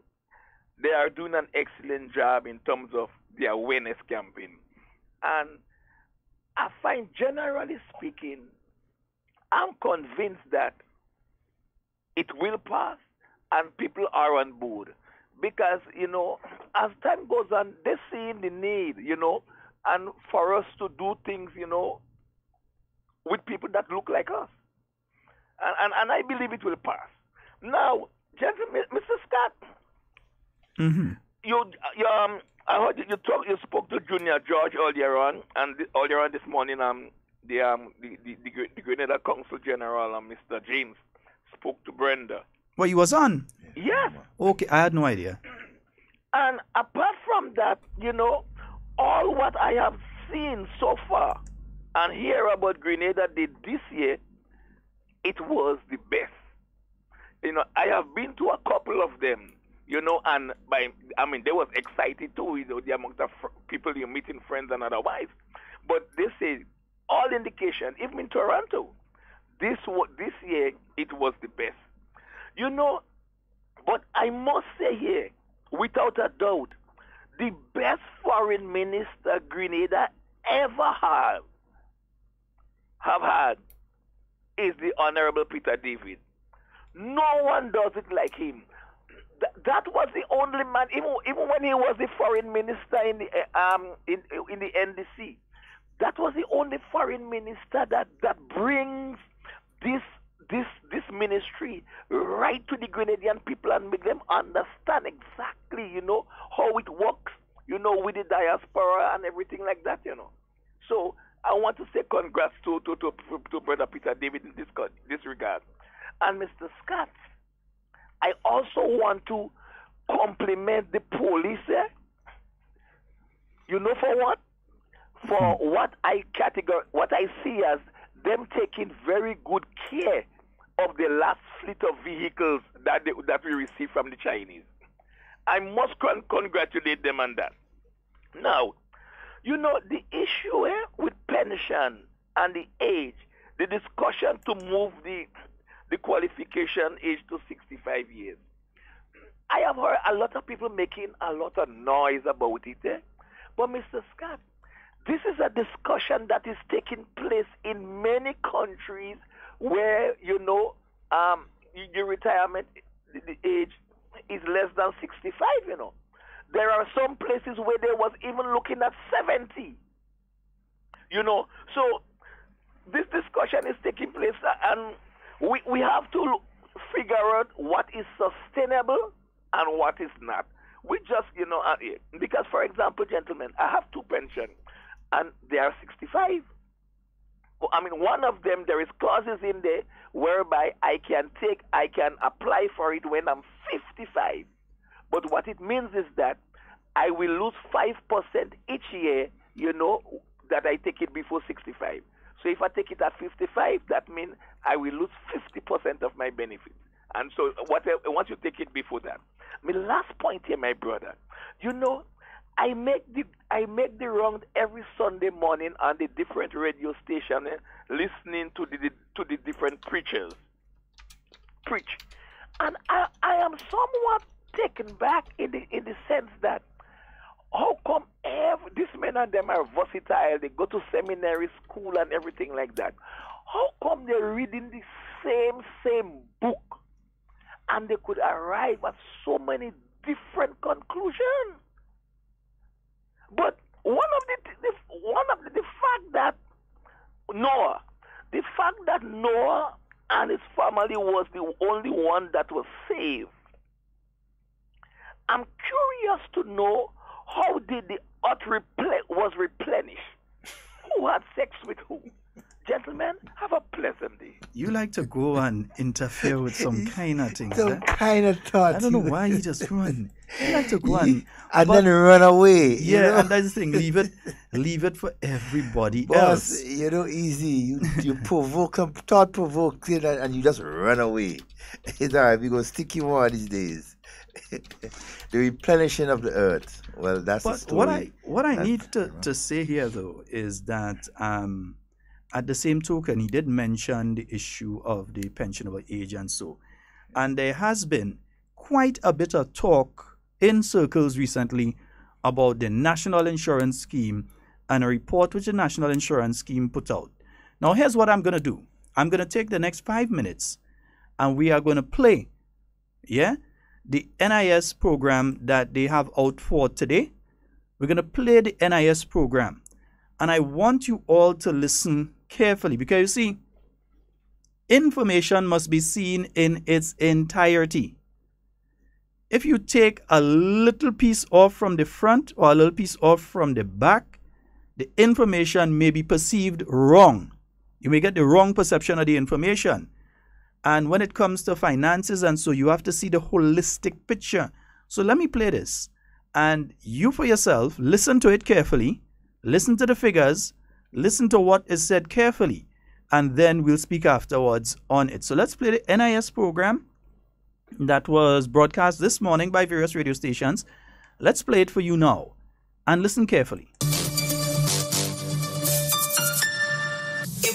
they are doing an excellent job in terms of the awareness campaign. And I find, generally speaking, I'm convinced that it will pass and people are on board. Because, as time goes on, they're seeing the need, and for us to do things, with people that look like us. And I believe it will pass. Now, gentlemen, Mr. Scott, I heard you spoke to Junior George earlier on, and earlier on this morning, the Grenada Consul General, Mr. James, spoke to Brenda. Well, he was on? Yes. Okay, I had no idea. And apart from that, all what I have seen so far and hear about Grenada did this year, it was the best. I have been to a couple of them, and they was excited too, the amount of people you're meeting, friends and otherwise. But they say, all indication, even in Toronto, this year, it was the best. But I must say here, without a doubt, the best foreign minister Grenada ever had have had is the Honorable Peter David. No one does it like him. That was the only man, even when he was the foreign minister in the NDC, that was the only foreign minister that brings this ministry right to the Grenadian people and make them understand exactly, how it works, with the diaspora and everything like that, So I want to say congrats to Brother Peter David in this regard. And Mr. Scott, I also want to compliment the police. You know for what? For what I see as them taking very good care of the last fleet of vehicles that we received from the Chinese. I must congratulate them on that. Now, the issue with pension and the age, the discussion to move the qualification age to 65 years. I have heard a lot of people making a lot of noise about it. But Mr. Scott, this is a discussion that is taking place in many countries where, your retirement, the age is less than 65, There are some places where they was even looking at 70. So this discussion is taking place, and we have to figure out what is sustainable and what is not. We just, because, for example, gentlemen, I have two pensions, and they are 65. One of them, there is clauses in there whereby I can apply for it when I'm 55. But what it means is that I will lose 5% each year, that I take it before 65. So if I take it at 55, that means I will lose 50% of my benefits. And so once you take it before that. My last point here, my brother, I make the round every Sunday morning on the different radio station, listening to the different preachers preach, and I am somewhat taken back in the sense that how come these men and them are versatile? They go to seminary school and everything like that. How come they're reading the same book, and they could arrive at so many different conclusions? But the fact that Noah and his family was the only one that was saved. I'm curious to know how did the earth was replenished? Who had sex with who? Gentlemen, have a pleasant day. You like to go and interfere with some kind of things. Some kind of thoughts. I don't know why you just run. You like to go and then run away. Yeah, and that's the thing. Leave it for everybody else. Easy. You provoke them, thought provoke, and you just run away. It's all right. We're going to stick you more these days. The replenishing of the earth. Well, that's the story. What I need to say here, though, is that at the same token, he did mention the issue of the pensionable age and so. And there has been quite a bit of talk in circles recently about the National Insurance Scheme and a report which the National Insurance Scheme put out. Now, here's what I'm going to do. I'm going to take the next 5 minutes and we are going to play, the NIS program that they have out for today. We're going to play the NIS program. And I want you all to listen carefully because, you see, information must be seen in its entirety. If you take a little piece off from the front or a little piece off from the back, the information may be perceived wrong. You may get the wrong perception of the information. And when it comes to finances and so, you have to see the holistic picture. So let me play this. And you for yourself, listen to it carefully. Listen to the figures. Listen to what is said carefully. And then we'll speak afterwards on it. So let's play the NIS program that was broadcast this morning by various radio stations. Let's play it for you now. And listen carefully.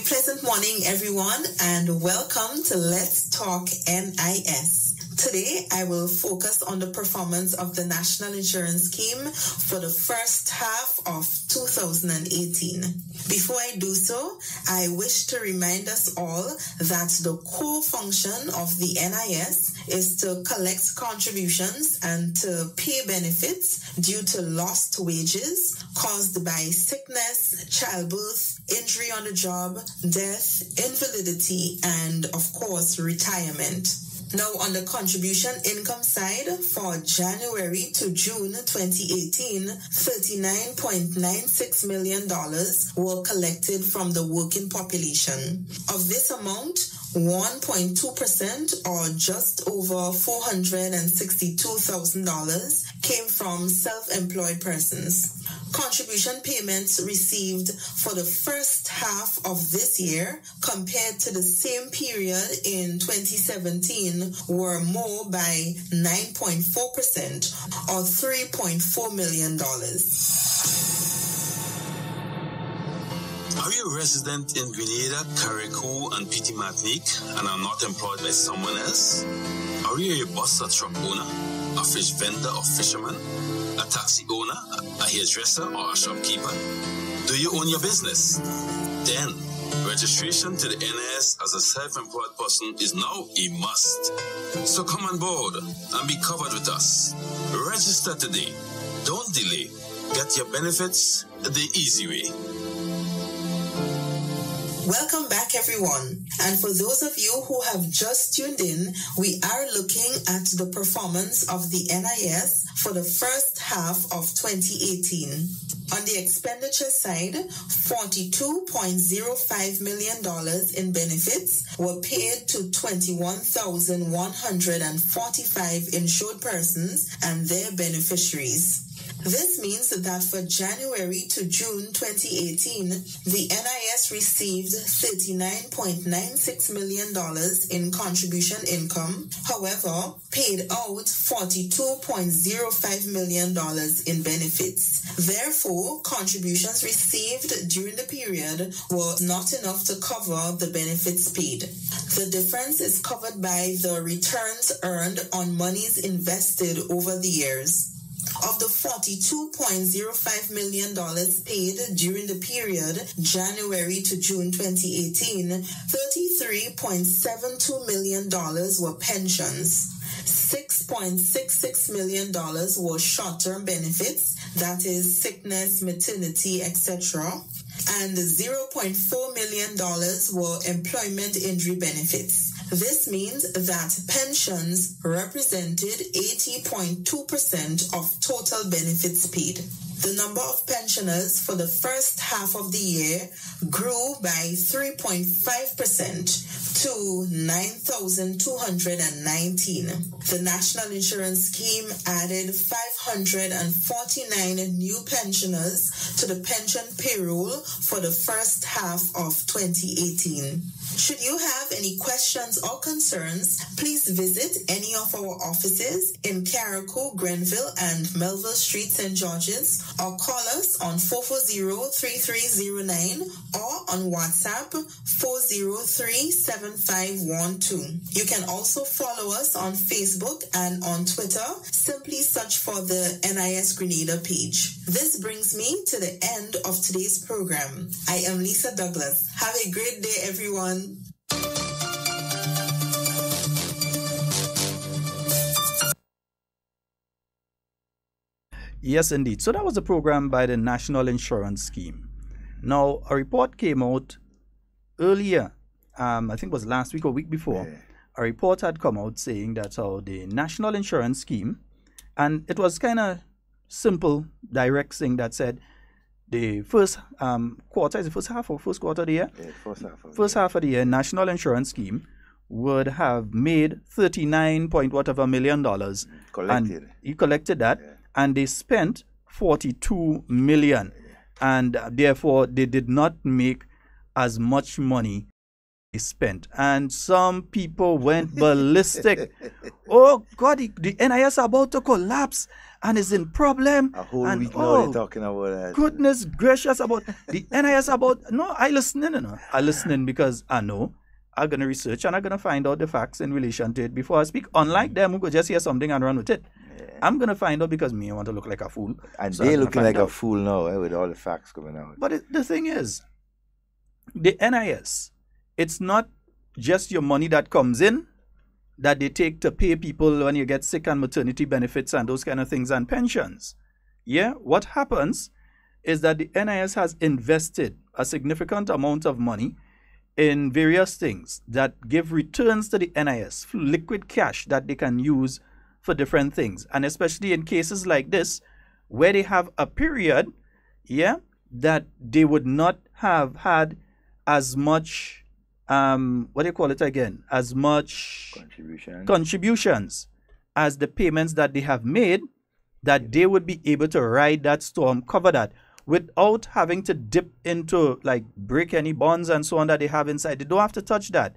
Pleasant morning, everyone, and welcome to Let's Talk NIS. Today, I will focus on the performance of the National Insurance Scheme for the first half of 2019. 2018. Before I do so, I wish to remind us all that the core function of the NIS is to collect contributions and to pay benefits due to lost wages caused by sickness, childbirth, injury on the job, death, invalidity, and of course, retirement. Now, on the contribution income side, for January to June 2018, $39.96 million were collected from the working population. Of this amount, 1.2% or just over $462,000 came from self-employed persons. Contribution payments received for the first half of this year compared to the same period in 2017 were more by 9.4% or $3.4 million. Are you a resident in Grenada, Carriacou, and Petit Martinique and are not employed by someone else? Are you a bus or truck owner, a fish vendor or fisherman, a taxi owner, a hairdresser, or a shopkeeper? Do you own your business? Then, registration to the NIS as a self-employed person is now a must. So come on board and be covered with us. Register today. Don't delay. Get your benefits the easy way. Welcome back, everyone. And for those of you who have just tuned in, we are looking at the performance of the NIS for the first half of 2018. On the expenditure side, $42.05 million in benefits were paid to 21,145 insured persons and their beneficiaries. This means that for January to June 2018, the NIS received $39.96 million in contribution income. However, paid out $42.05 million in benefits. Therefore, contributions received during the period were not enough to cover the benefits paid. The difference is covered by the returns earned on monies invested over the years. Of the $42.05 million paid during the period January to June 2018, $33.72 million were pensions. $6.66 million were short-term benefits, that is sickness, maternity, etc., and $0.4 million were employment injury benefits. This means that pensions represented 80.2% of total benefits paid. The number of pensioners for the first half of the year grew by 3.5% to 9,219. The National Insurance Scheme added 549 new pensioners to the pension payroll for the first half of 2018. Should you have any questions or concerns, please visit any of our offices in Carriacou, Grenville, and Melville Street, St. George's, or call us on 440-3309 or on WhatsApp 403-7512. You can also follow us on Facebook and on Twitter. Simply search for the NIS Grenada page. This brings me to the end of today's program. I am Lisa Douglas. Have a great day, everyone. Yes, indeed. So that was a program by the National Insurance Scheme. Now, a report came out earlier, I think it was last week or week before. Yeah. A report had come out saying that the National Insurance Scheme, and it was kind of simple, direct thing that said the first quarter, is the first half or first quarter of the year? Yeah, first half of the year, National Insurance Scheme would have made $39 million. Collected. And he collected that. Yeah. And they spent $42 million, and therefore they did not make as much money they spent. And some people went ballistic. Oh God, the NIS are about to collapse and is in problem. A whole and, week now they're talking about that. Goodness gracious, about the NIS about. No, I listening. I listening because I know I'm gonna research and I'm gonna find out the facts in relation to it before I speak. Unlike them who could just hear something and run with it. I'm going to find out because me, I want to look like a fool. And So they're I'm gonna looking find like a out. fool now with all the facts coming out. But the thing is, the NIS, it's not just your money that comes in that they take to pay people when you get sick and maternity benefits and those kind of things and pensions. Yeah, what happens is that the NIS has invested a significant amount of money in various things that give returns to the NIS, liquid cash that they can use for different things. And especially in cases like this, where they have a period, yeah, that they would not have had as much, what do you call it again? As much contributions as the payments that they have made, that they would be able to ride that storm, cover that, without having to dip into, like, break any bonds and so on that they have inside. They don't have to touch that.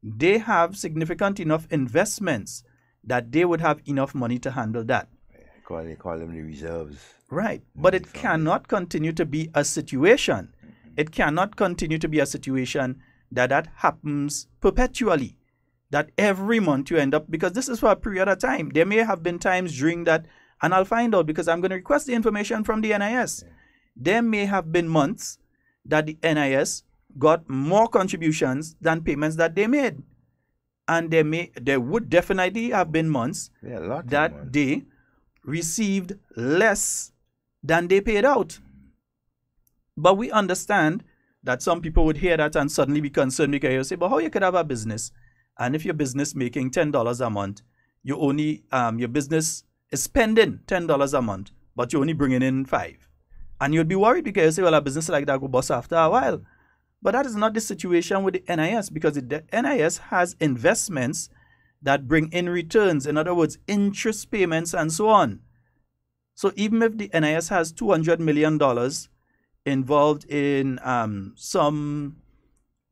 They have significant enough investments that they would have enough money to handle that. They call them the reserves. Right. But it cannot continue to be a situation. It cannot continue to be a situation that happens perpetually. That every month you end up, because this is for a period of time. There may have been times during that, and I'll find out because I'm going to request the information from the NIS. There may have been months that the NIS got more contributions than payments that they made. And there would definitely have been months that they received less than they paid out. But we understand that some people would hear that and suddenly be concerned because you say, but how you could have a business? And if your business making $10 a month, you only, your business is spending $10 a month, but you're only bringing in $5. And you'd be worried because you say, well, a business like that will bust after a while. But that is not the situation with the NIS, because the NIS has investments that bring in returns. In other words, interest payments and so on. So even if the NIS has $200 million involved in some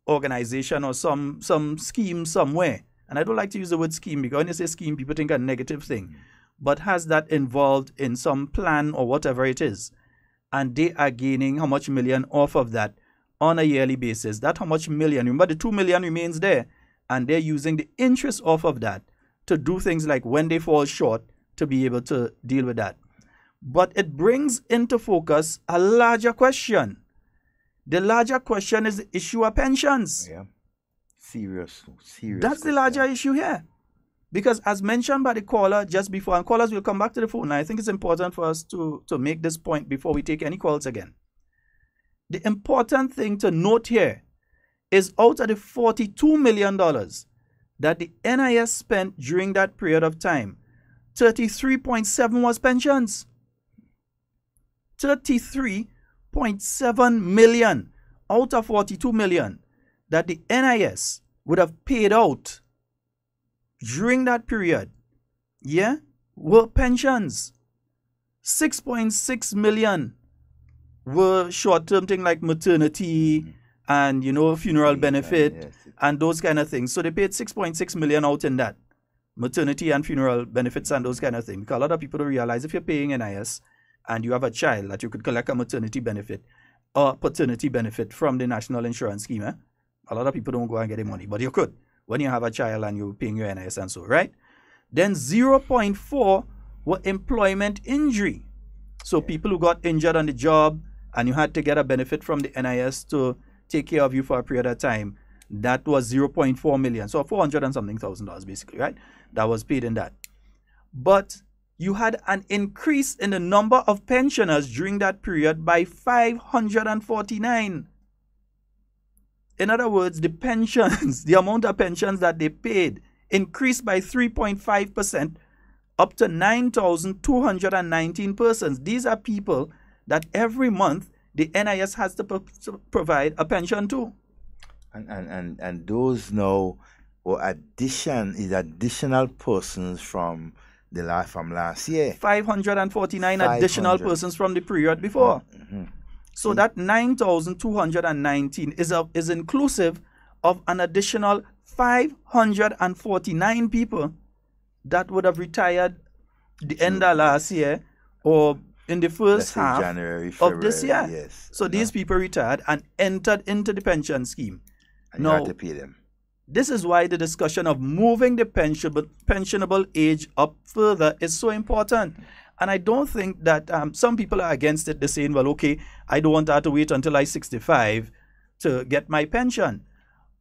organization or some scheme somewhere, and I don't like to use the word scheme because when you say scheme, people think a negative thing, but has that involved in some plan or whatever it is, and they are gaining how much million off of that on a yearly basis. That how much million, remember the 2 million remains there, and they're using the interest off of that to do things like when they fall short to be able to deal with that. But it brings into focus a larger question. The larger question is the issue of pensions. Yeah. Serious. That's the larger issue here. Because as mentioned by the caller just before, and callers will come back to the phone, and I think it's important for us to make this point before we take any calls again. The important thing to note here is out of the $42 million that the NIS spent during that period of time, 33.7 was pensions. 33.7 million out of 42 million that the NIS would have paid out during that period, yeah, were pensions. 6.6 million were short-term things like maternity and, funeral benefit and those kind of things. So they paid 6.6 million out in that. Maternity and funeral benefits and those kind of things. Because a lot of people don't realize if you're paying NIS and you have a child, that you could collect a maternity benefit or paternity benefit from the National Insurance Scheme. A lot of people don't go and get the money, but you could when you have a child and you're paying your NIS and so, right? Then 0.4 were employment injury. So people who got injured on the job and you had to get a benefit from the NIS to take care of you for a period of time, that was 0.4 million. So 400 and something thousand dollars basically, right? That was paid in that. But you had an increase in the number of pensioners during that period by 549. In other words, the pensions, the amount of pensions that they paid increased by 3.5% up to 9,219 persons. These are people that every month the NIS has to provide a pension to. And those now were additional persons from last year. 549 additional persons from the period before. Mm-hmm. So that 9,219 is inclusive of an additional 549 people that would have retired the end of last year or in the first half January, February, of this year. Yes. So these people retired and entered into the pension scheme. And you had to pay them. This is why the discussion of moving the pensionable age up further is so important. And I don't think that some people are against it. They're saying, well, okay, I don't want to have to wait until I'm 65 to get my pension.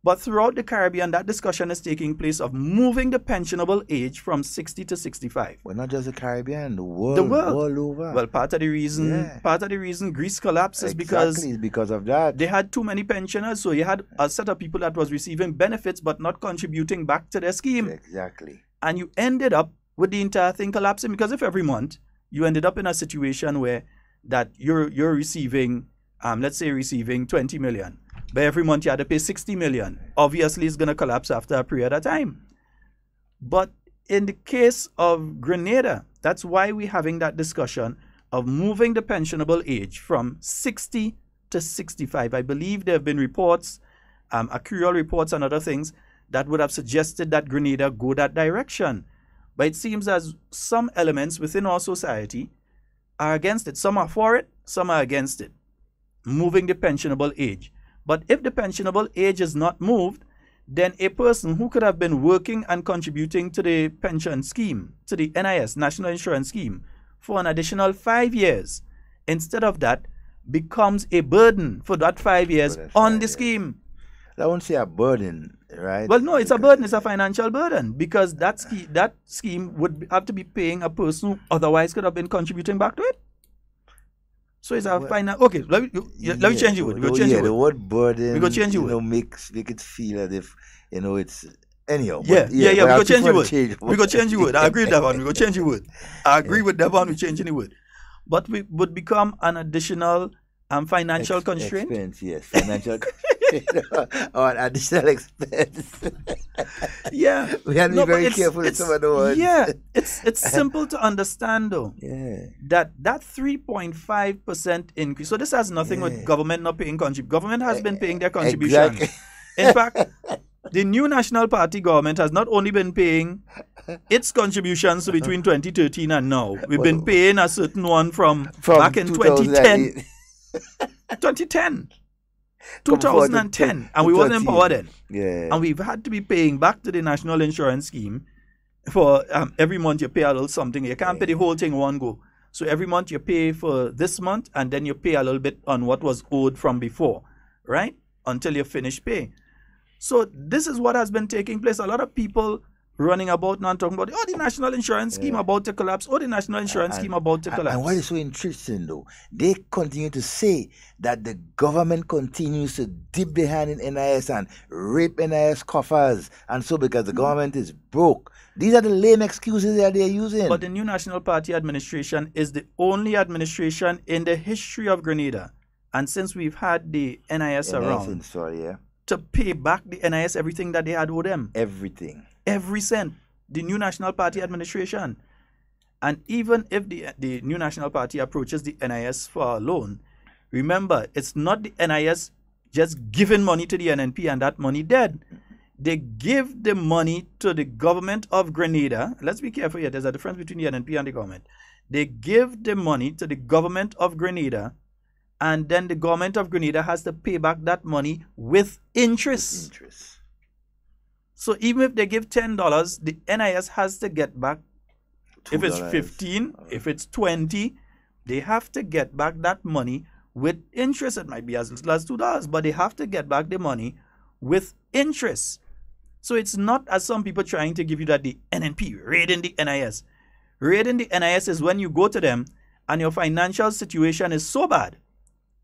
But throughout the Caribbean, that discussion is taking place of moving the pensionable age from 60 to 65. Well, not just the Caribbean, the world over. Well, part of the reason Greece collapsed is because of that. They had too many pensioners, so you had a set of people that was receiving benefits but not contributing back to their scheme. Exactly. And you ended up with the entire thing collapsing, because if every month you ended up in a situation where that you're receiving, let's say receiving 20 million. But every month you had to pay 60 million. Obviously, it's going to collapse after a period of time. But in the case of Grenada, that's why we're having that discussion of moving the pensionable age from 60 to 65. I believe there have been reports, accrual reports and other things that would have suggested that Grenada go that direction. But it seems as some elements within our society are against it. Some are for it, some are against it. Moving the pensionable age. But if the pensionable age is not moved, then a person who could have been working and contributing to the pension scheme, to the NIS, National Insurance Scheme, for an additional 5 years, instead of that, becomes a burden for that 5 years on the scheme. I won't say a burden, right? Well, no, it's a burden. It's a financial burden, because that scheme would have to be paying a person who otherwise could have been contributing back to it. So it's a final. Okay, let me change it. The word burden. We go change it. Make it feel as if it's anyhow. Yeah. We go change the word. We go change the word. I agree with that one. We go change the word. I agree with that one. We changing the word. But we would become an additional financial constraint. Expense, yes, financial or an additional expense. Yeah, we have to be very careful with some of the words. Yeah, it's simple to understand though. Yeah, that 3.5% increase. So this has nothing with government not paying contribution. Government has been paying their contribution. Exactly. In fact, the new National Party government has not only been paying its contributions between 2013 and now. We've been paying a certain one from back in 2010. 2010, and we wasn't empowered then. Yeah. And we've had to be paying back to the National Insurance Scheme for every month you pay a little something. You can't pay the whole thing one go. So every month you pay for this month, and then you pay a little bit on what was owed from before, right? Until you finish pay. So this is what has been taking place. A lot of people running about now talking about, the National Insurance Scheme about to collapse. The National Insurance Scheme about to collapse. And what is so interesting, though, they continue to say that the government continues to dip their hand in NIS and rape NIS coffers. And so because the government is broke. These are the lame excuses that they're using. But the new National Party administration is the only administration in the history of Grenada. And since we've had the NIS around, to pay back the NIS everything that they had owed them. Everything. Every cent. The new National Party administration. And even if the new National Party approaches the NIS for a loan, remember, it's not the NIS just giving money to the NNP and that money dead. They give the money to the government of Grenada. Let's be careful here. There's a difference between the NNP and the government. They give the money to the government of Grenada, and then the government of Grenada has to pay back that money with interest. So even if they give $10, the NIS has to get back, if it's 15, if it's 20, they have to get back that money with interest. It might be as little as $2, but they have to get back the money with interest. So it's not as some people trying to give you that the NNP raiding the NIS. Raiding the NIS is when you go to them and your financial situation is so bad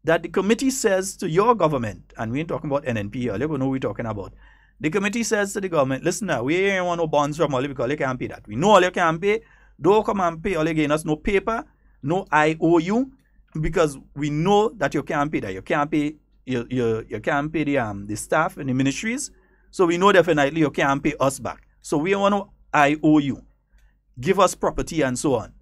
that the committee says to your government, and we ain't talking about NNP here, you know what we're talking about. The committee says to the government, listen now, we ain't want no bonds from all because you can't pay that. We know all you can pay. Don't come and pay all you gain us no paper, no IOU, because we know that you can't pay that. You can't pay you can't pay the staff and the ministries. So we know definitely you can't pay us back. So we want no IOU. Give us property and so on.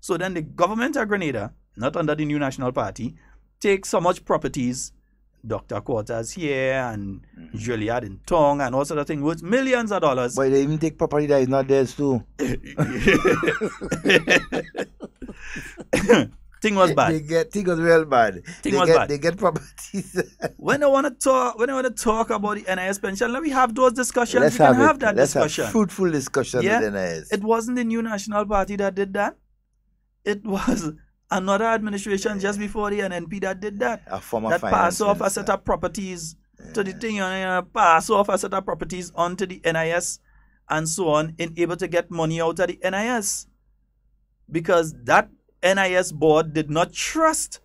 So then the government of Grenada, not under the new National Party, take so much properties, Dr. Quarters here and Juliet in Tong and all sort of things, worth millions of dollars. But they even take property that is not theirs too. Thing was bad. Thing was real bad. Bad. They get properties. When I want to talk about the NIS pension, let me have those discussions. Let's we can have that Let's discussion. Have fruitful discussion yeah? with NIS. It wasn't the New National Party that did that. It was another administration just before the NNP that did that. A former that passed off a set of properties to the thing, pass off a set of properties onto the NIS and so on, in able to get money out of the NIS. Because that NIS board did not trust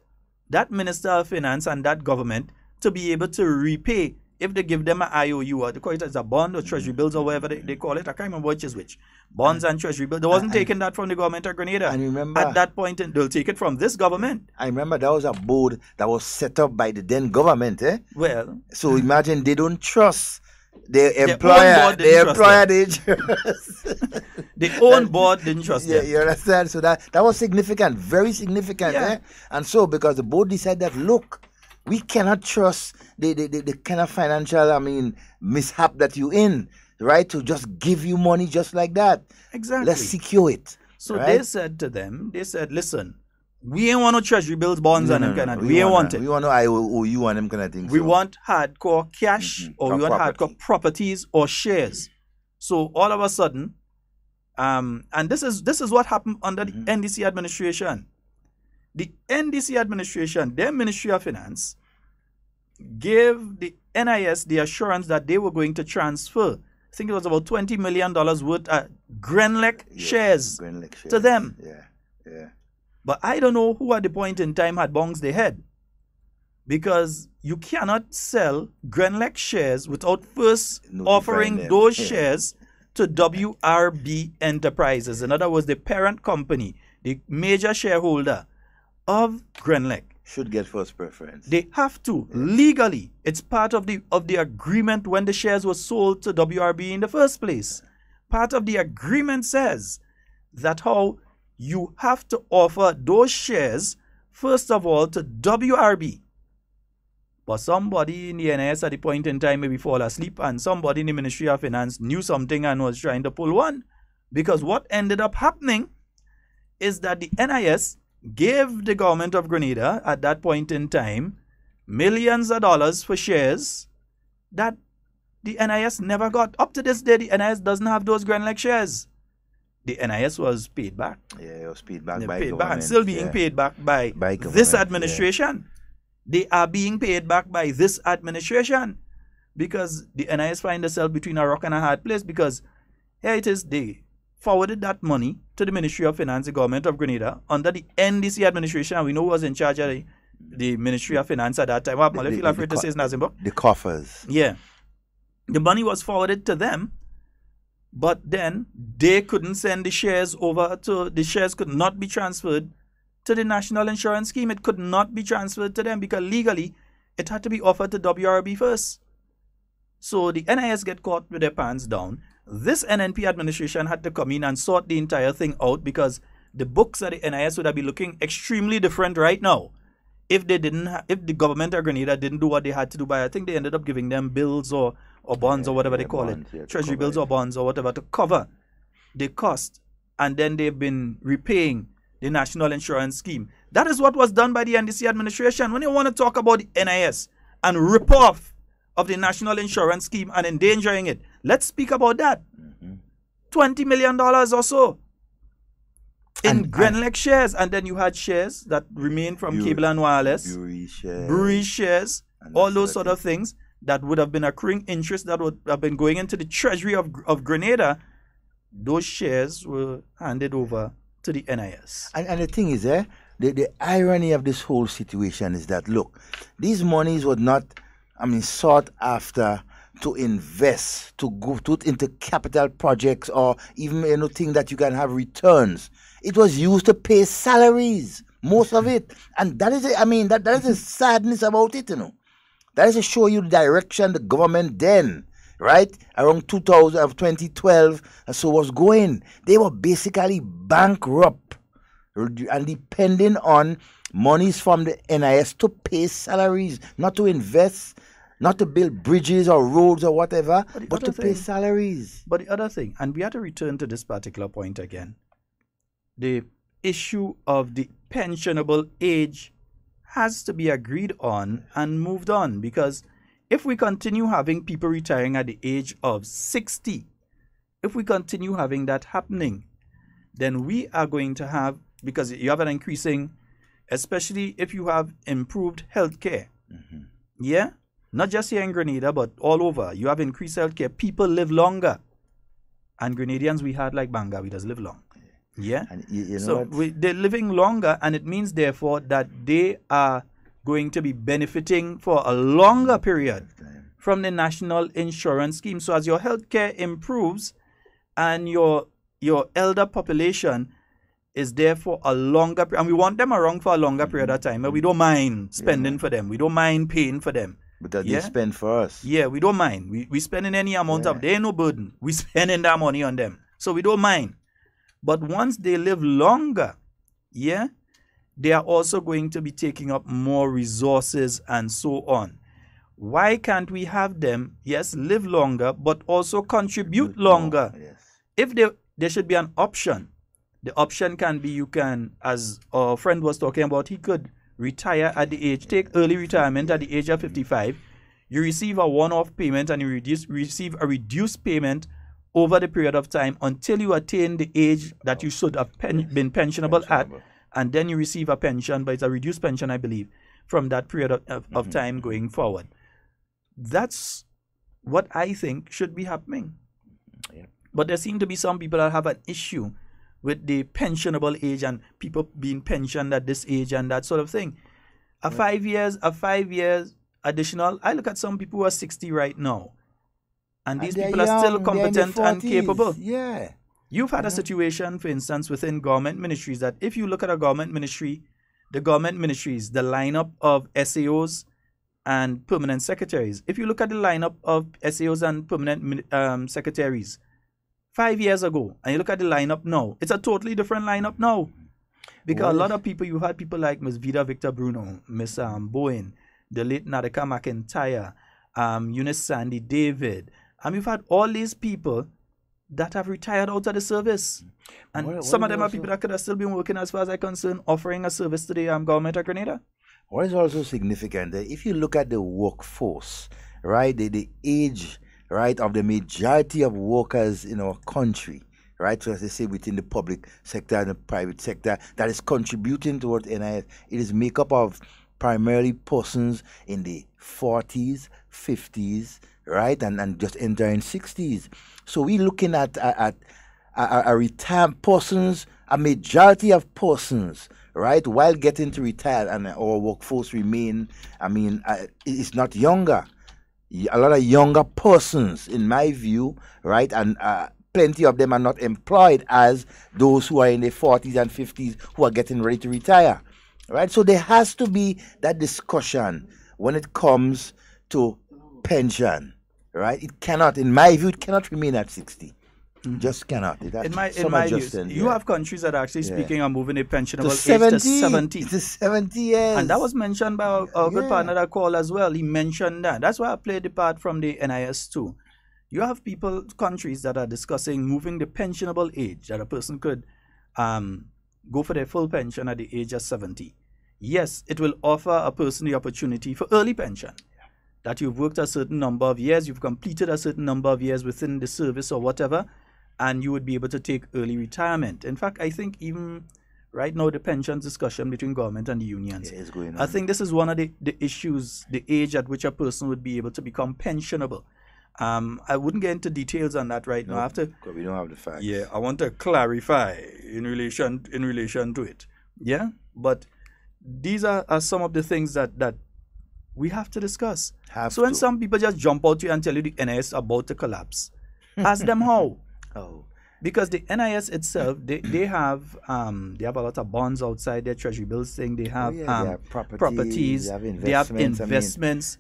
that Minister of Finance and that government to be able to repay if they give them an IOU, or they call it as a bond or treasury bills or whatever they call it. I can't remember which is which. Bonds and treasury bills. They wasn't taking that from the government of Grenada. And remember, at that point, they'll take it from this government. I remember that was a board that was set up by the then government. Well. So imagine they don't trust their employer. Their employer didn't trust. The own board didn't trust them. You understand? So that was significant, very significant. And so because the board decided that, look, we cannot trust the kind of financial, mishap that you're in, right? To just give you money just like that. Exactly. Let's secure it. So they said to them, listen, we ain't want no treasury bills, bonds, and them kind of thing. We ain't want it. We want no IOU and them kind of things. We want hardcore cash or we want hardcore properties or shares. So all of a sudden, and this is what happened under the NDC administration. The NDC administration, their Ministry of Finance, gave the NIS the assurance that they were going to transfer, I think it was about $20 million worth of Grenlec shares to them. Yeah. But I don't know who at the point in time had bongs their head. Because you cannot sell Grenlec shares without first offering those shares to WRB Enterprises. In other words, the parent company, the major shareholder of Grenlec. Should get first preference. They have to. Legally, it's part of the agreement when the shares were sold to WRB in the first place. Part of the agreement says that how you have to offer those shares, first of all, to WRB. But somebody in the NIS at the point in time maybe fall asleep, and somebody in the Ministry of Finance knew something and was trying to pull one. Because what ended up happening is that the NIS gave the government of Grenada at that point in time millions of dollars for shares that the NIS never got. Up to this day, the NIS doesn't have those Grenlec shares. The NIS was paid back. Yeah, it was paid back by paid government. Back, and still being paid back by this administration. They are being paid back by this administration because the NIS find themselves between a rock and a hard place, because here it is, they forwarded that money to the Ministry of Finance, the government of Grenada, under the NDC administration, and we know who was in charge of the Ministry of Finance at that time. Well, I feel afraid to say Nazimbo. The coffers. Yeah. The money was forwarded to them, but then they couldn't send the shares over to, the shares could not be transferred to the National Insurance Scheme. It could not be transferred to them because legally it had to be offered to WRB first. So the NIS get caught with their pants down. This NNP administration had to come in and sort the entire thing out, because the books at the NIS would have been looking extremely different right now if they didn't, if the government of Grenada didn't do what they had to do. By I think they ended up giving them bills or bonds or whatever they call it, treasury bills or bonds or whatever, to cover the cost, and then they've been repaying the National Insurance Scheme. That is what was done by the NDC administration. When you want to talk about the NIS and rip off of the National Insurance Scheme and endangering it, let's speak about that. $20 million or so in Grenlec shares, and then you had shares that remained from Cable and Wireless, brewery shares, all those sort of things that would have been accruing interest that would have been going into the treasury of Grenada. Those shares were handed over to the NIS. And the thing is, the irony of this whole situation is that, look, these monies were not, sought after to invest, to go into capital projects or even anything that you can have returns. It was used to pay salaries, most of it. And that is, that is the sadness about it, That is to show you the direction the government then, right, around 2012, and so was going. They were basically bankrupt and depending on monies from the NIS to pay salaries, not to invest, not to build bridges or roads or whatever, but to pay salaries. But the other thing, and we have to return to this particular point again, the issue of the pensionable age has to be agreed on and moved on, because if we continue having people retiring at the age of 60, if we continue having that happening, then we are going to have, because you have an increasing, especially if you have improved health care. Yeah? Not just here in Grenada, but all over. You have increased health care. People live longer. And Grenadians, we had like Banga, we just live long. Yeah? And you know so they're living longer, and it means, therefore, that they are going to be benefiting for a longer period from the national insurance scheme. So as your health care improves and your elder population is there for a longer period, and we want them around for a longer period of time, but we don't mind spending for them. We don't mind paying for them. But that they spend for us. Yeah, we don't mind. We spending any amount of, there ain't no burden. We spending that money on them. So we don't mind. But once they live longer, they are also going to be taking up more resources and so on. Why can't we have them, live longer, but also contribute longer? If there should be an option. The option can be, you can, as our friend was talking about, he could retire at the age, take early retirement at the age of 55. You receive a one-off payment, and you receive a reduced payment over the period of time until you attain the age that you should have been pensionable at, and then you receive a pension, but it's a reduced pension, I believe, from that period of time going forward. That's what I think should be happening. But there seem to be some people that have an issue with the pensionable age and people being pensioned at this age and that sort of thing. A 5 years additional. I look at some people who are 60 right now, and these people are still competent and capable. Yeah. You've had a situation, for instance, within government ministries, that if you look at a government ministry, the government ministries, the lineup of SAOs and permanent secretaries, if you look at the lineup of SAOs and permanent secretaries 5 years ago, and you look at the lineup now, it's a totally different lineup now. Because a lot of people, you had people like Ms. Vida Victor Bruno, Ms. Bowen, the late Nadeka McIntyre, Eunice Sandy David, and you've had all these people that have retired out of the service. And some of them are people that could have still been working, as far as I'm concerned, offering a service to the government of Grenada. What is also significant, if you look at the workforce, right, the age, right, of the majority of workers in our country, right, so as they say, within the public sector and the private sector, that is contributing towards NIS, it is made up of primarily persons in the 40s, 50s, right, and just entering 60s. So we're looking at a retired persons, a majority of persons, right, while getting to retire, and our workforce remain, it's not younger. A lot of younger persons, in my view, right, and plenty of them are not employed as those who are in their 40s and 50s who are getting ready to retire, right? So there has to be that discussion when it comes to pension, right? It cannot, in my view, it cannot remain at 60. Just cannot. In my view, you have countries that are actually speaking of moving a pensionable age to 70. To 70 years. And that was mentioned by our good partner that called as well. He mentioned that. That's why I played the part from the NIS too. You have countries that are discussing moving the pensionable age, that a person could go for their full pension at the age of 70. Yes, it will offer a person the opportunity for early pension. That you've worked a certain number of years, you've completed a certain number of years within the service or whatever, and you would be able to take early retirement. In fact, I think even right now, the pensions discussion between government and the unions, is going on. I think this is one of the issues, the age at which a person would be able to become pensionable. I wouldn't get into details on that right now. Because we don't have the facts. Yeah, I want to clarify in relation to it. Yeah, but these are some of the things that we have to discuss. When some people just jump out to you and tell you the NIS is about to collapse, ask them how. Because the NIS itself, they have a lot of bonds outside their treasury bills thing. They have, they have properties, they have investments.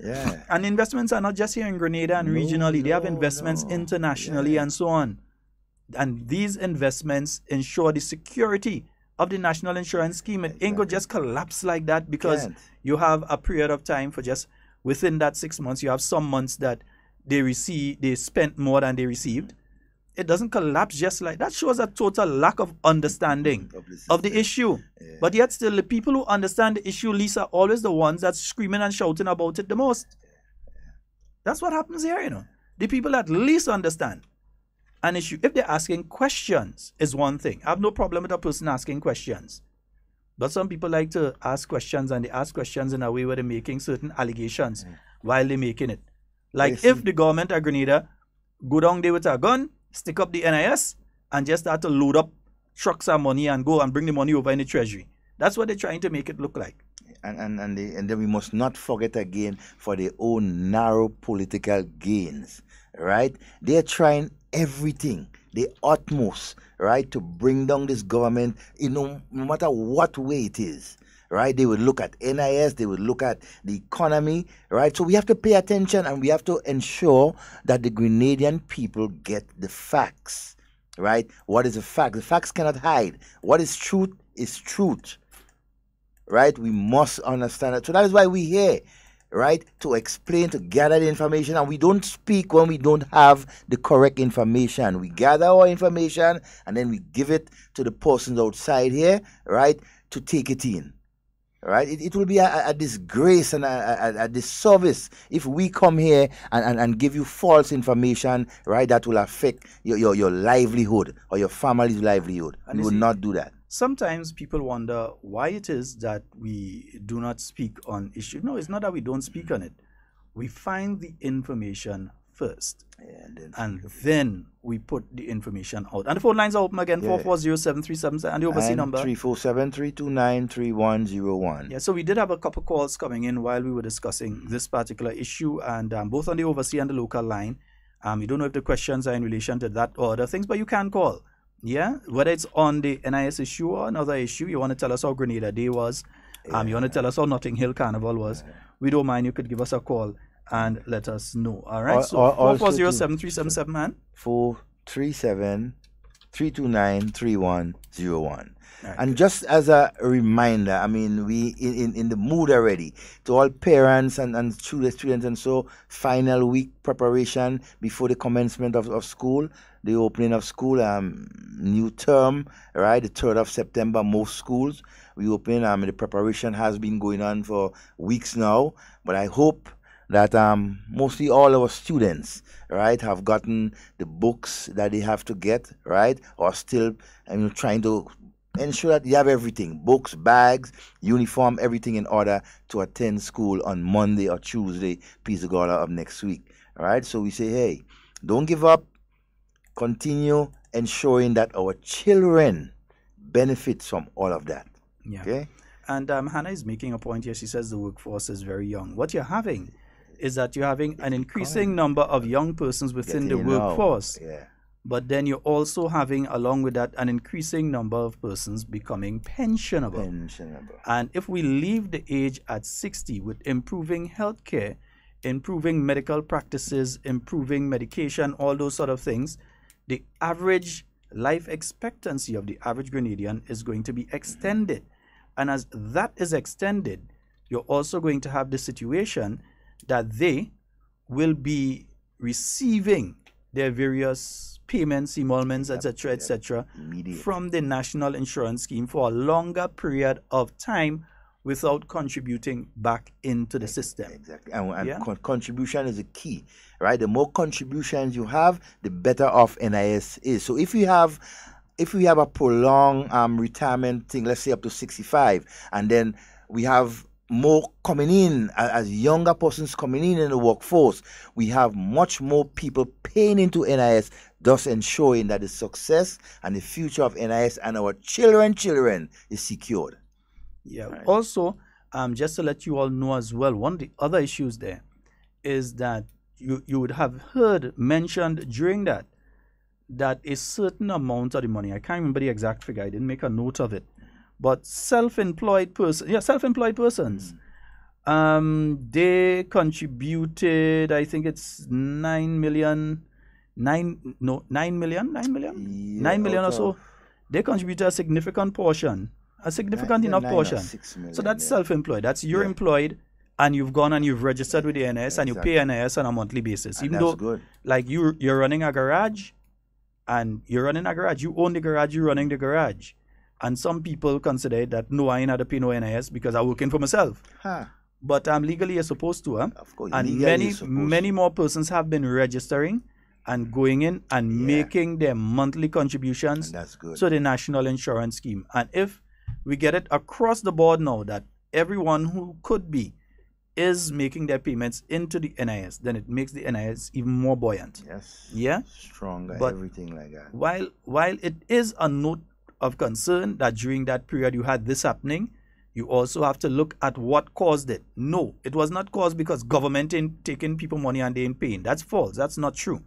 And investments are not just here in Grenada and regionally. They have investments internationally and so on. And these investments ensure the security of the national insurance scheme. It ain't going to just collapse like that, because you have a period of time for just within that 6 months. You have some months that they spent more than they received. it doesn't collapse just like that. Shows a total lack of understanding of the issue. Yeah. But yet still, the people who understand the issue, Lisa, are always the ones that's screaming and shouting about it the most. That's what happens here, you know. The people that least understand an issue, if they're asking questions, is one thing. I have no problem with a person asking questions. But some people like to ask questions, and they ask questions in a way where they're making certain allegations while they're making it. Like if the government of Grenada go down there with a gun, stick up the NIS, and just start to load up trucks and money and go and bring the money over in the treasury. That's what they're trying to make it look like. And then we must not forget again, for their own narrow political gains, right? They're trying everything, the utmost, right, to bring down this government, no matter what way it is, right? They would look at NIS, they would look at the economy, right? So we have to pay attention, and we have to ensure that the Grenadian people get the facts, right? What is a fact? The facts cannot hide. What is truth is truth, right? We must understand it. So that is why we're here, right? To explain, to gather the information. And we don't speak when we don't have the correct information. We gather our information and then we give it to the persons outside here, right, to take it in. Right? It will be a disgrace and a disservice if we come here and give you false information, right, that will affect your livelihood or your family's livelihood. And we will not do that. Sometimes people wonder why it is that we do not speak on issues. No, it's not that we don't speak on it. We find the information first, and then we put the information out. And the phone lines are open again, 440-7377, and the overseas number 347-329-3101. Yeah, so we did have a couple calls coming in while we were discussing this particular issue, and both on the overseas and the local line. We don't know if the questions are in relation to that or other things, but you can call. Yeah, whether it's on the NIS issue or another issue, you want to tell us how Grenada Day was, you want to tell us how Notting Hill Carnival was, we don't mind. You could give us a call and let us know. All right, so 440-7377, man. 437-329-3101. Right. And just as a reminder, I mean, we in the mood already, to all parents and students and so, final week preparation before the commencement of school, the opening of school, new term, right, the 3rd of September, most schools, we open, the preparation has been going on for weeks now, but I hope that mostly all our students, right, have gotten the books that they have to get, right, or still trying to ensure that you have everything, books, bags, uniform, everything in order to attend school on Monday or Tuesday, peace of God, of next week, all right? So we say, hey, don't give up, continue ensuring that our children benefit from all of that, okay? And Hannah is making a point here. She says the workforce is very young. What you're having is that you're having an increasing number of young persons within the workforce. But then you're also having, along with that, an increasing number of persons becoming pensionable. And if we leave the age at 60 with improving healthcare, improving medical practices, improving medication, all those sort of things, the average life expectancy of the average Grenadian is going to be extended. And as that is extended, you're also going to have the situation that they will be receiving their various payments, emoluments, etc., from the National Insurance Scheme for a longer period of time without contributing back into the system. Exactly. And contribution is a key, right? The more contributions you have, the better off NIS is. So if we have a prolonged retirement thing, let's say up to 65, and then we have more coming in as younger persons coming in the workforce, we have much more people paying into NIS, thus ensuring that the success and the future of NIS and our children is secured. Yeah. Right. Also, just to let you all know as well, one of the other issues there is that you would have heard mentioned during that a certain amount of the money, I can't remember the exact figure, I didn't make a note of it, but self-employed persons, they contributed, I think it's 9 million or so. They contributed a significant portion, enough portion. So that's self-employed. That's you're employed and you've gone and you've registered with the NIS and you pay NIS on a monthly basis. Even though, like you're running a garage and you're running a garage. You own the garage, you're running the garage. And some people consider that, no, I ain't had to pay no NIS because I'm working for myself. Huh. But legally you're supposed to. Of course. And many more persons have been registering and going in and making their monthly contributions and that's good. to the National Insurance Scheme. And if we get it across the board now that everyone who could be is making their payments into the NIS, then it makes the NIS even more buoyant. Yes. Yeah? Stronger, but everything like that. While it is a note of concern that during that period you had this happening, you also have to look at what caused it. No, it was not caused because government ain't taking people money and they ain't paying. That's false. That's not true.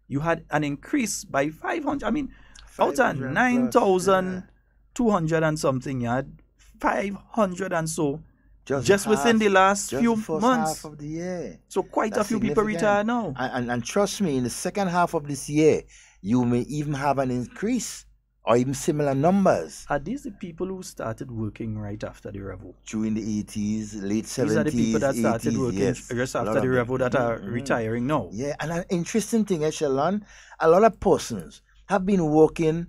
You had an increase by 500. I mean, out of 9,200 and something, you had 500 and so just within the last few months. Half of the year. So quite a few people retire now. And trust me, in the second half of this year, you may even have an increase or even similar numbers. Are these the people who started working right after the revo? During the 80s, late 70s, These are the people that started 80s, working yes. just after the revo that are retiring now. Yeah, and an interesting thing, Sheldon, a lot of persons have been working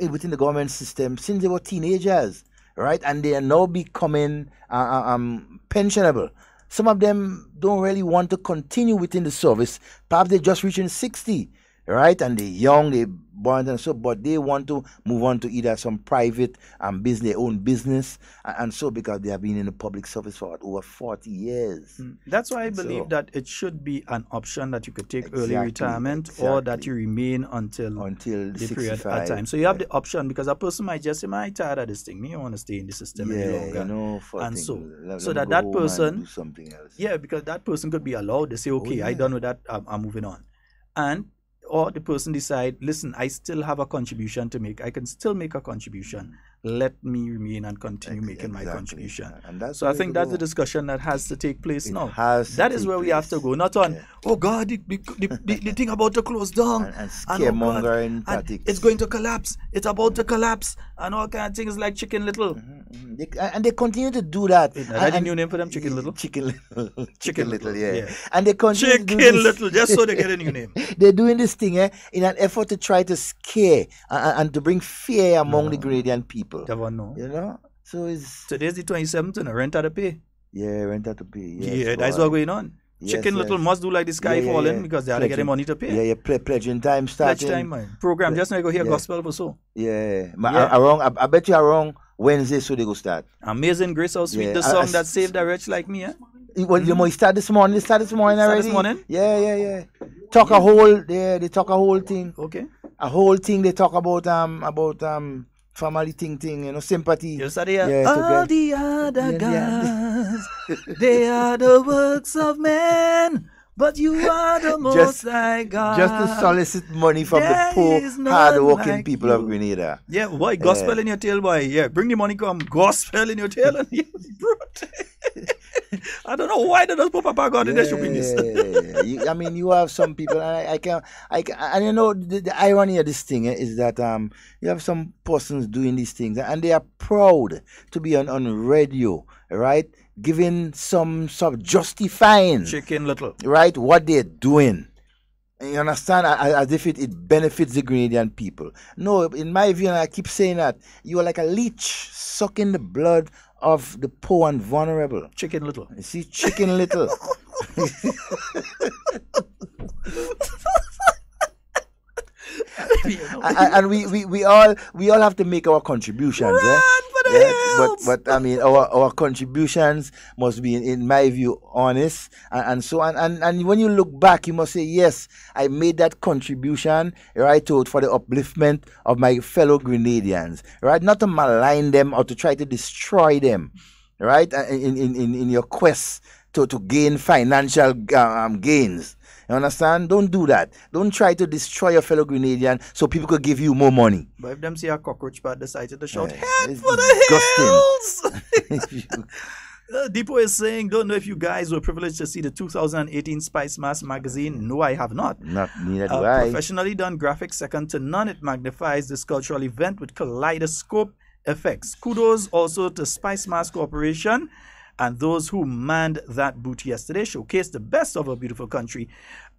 within the government system since they were teenagers, right? And they are now becoming pensionable. Some of them don't really want to continue within the service. Perhaps they're just reaching 60. Right, and they're young, they're born and so, but they want to move on to either some private business, their own business, and so because they have been in the public service for over 40 years. That's why I believe that it should be an option that you could take early retirement or that you remain until the period at time. So you have the option because a person might just say, "I'm tired of this thing. Me, I want to stay in the system any longer." You know, and so that person, do something else. Yeah, because that person could be allowed to say, "Okay, I done with that. I'm moving on," or the person decide, listen, I still have a contribution to make. I can still make a contribution. Let me remain and continue making my contribution. And that's so I think that's the discussion that has to take place now. That is where we have to go. Not on, oh God, the thing about to close down. And scaremongering tactics. It's going to collapse. It's about to collapse. And all kind of things like Chicken Little. And they continue to do that. That's a new name for them, Chicken Little? Chicken Little, yeah. And they continue Chicken to do this. Little, just so they get a new name. They're doing this thing in an effort to try to scare and to bring fear among the Grenadian people. Never know. You know? So it's... Today's the 27th and rent out to pay. Yeah, rent out to pay. Yes, that's what's going on. Chicken Little must do like the sky falling because they have to get the money to pay. Yeah, pledging time starting. Pledge time, man. Program, just now you go hear gospel for so. Yeah. I bet you are wrong Wednesday, so they go start. Amazing Grace, how sweet the song that saved a wretch like me, You start this morning. They start this morning already. This morning? Yeah. Talk a whole. They talk a whole thing. Okay. A whole thing. They talk about family thing. Sympathy. Yes, all the other gods, they are the works of man. But you are the most high God. Just to solicit money from the poor, hard-working people of Grenada. Yeah, boy, gospel in your tail, boy. Yeah, bring the money, come. Gospel in your tail. And I don't know why they don't put Papa God in their shopping list. You have some people, and and you know, the irony of this thing is that you have some persons doing these things, and they are proud to be on radio, right? Giving some sort of justifying Chicken Little, right, what they're doing. You understand? As if it benefits the Grenadian people. No, in my view, and I keep saying that, you are like a leech sucking the blood of the poor and vulnerable. Chicken Little. You see, Chicken Little. And we all have to make our contributions. But I mean, our contributions must be, in my view, honest and so on. And when you look back, you must say, yes, I made that contribution, right, for the upliftment of my fellow Grenadians, right? Not to malign them or to try to destroy them, right? In your quest to gain financial gains. You understand? Don't do that. Don't try to destroy your fellow Grenadian so people could give you more money. But if them see a cockroach by the side of the shout, head for the hills! Depot is saying, don't know if you guys were privileged to see the 2018 Spice Mass magazine. No, I have not. Neither do I. Professionally done graphics, second to none. It magnifies this cultural event with kaleidoscope effects. Kudos also to Spice Mass Corporation and those who manned that booth yesterday. Showcased the best of our beautiful country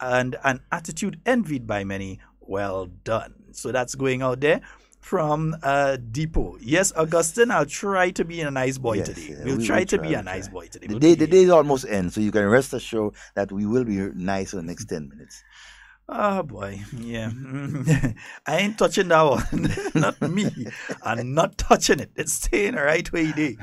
and an attitude envied by many. well done. So that's going out there from Depot. Yes, Augustine, I'll try to be a nice boy today. We'll try to be a nice boy today. The day is almost end, so you can rest assured that we will be nice in the next 10 minutes. Oh boy, yeah. I ain't touching that one. Not me. I'm not touching it. It's staying the right way there.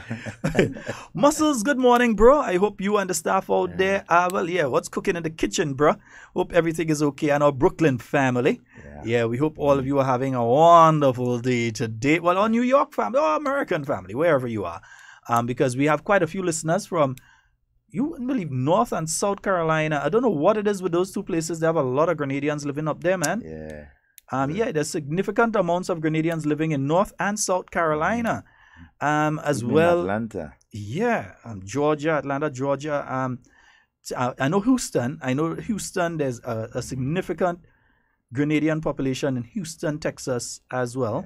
Muscles, good morning, bro. I hope you and the staff out there are well. Yeah, what's cooking in the kitchen, bro? Hope everything is okay. And our Brooklyn family. Yeah, we hope all of you are having a wonderful day today. Well, our New York family, or American family, wherever you are. Because we have quite a few listeners from, you wouldn't believe, North and South Carolina. I don't know what it is with those two places. They have a lot of Grenadians living up there, man. Yeah. There's significant amounts of Grenadians living in North and South Carolina. As Even well. Atlanta. Yeah. Georgia, Atlanta, Georgia. I know Houston. There's a significant Grenadian population in Houston, Texas as well.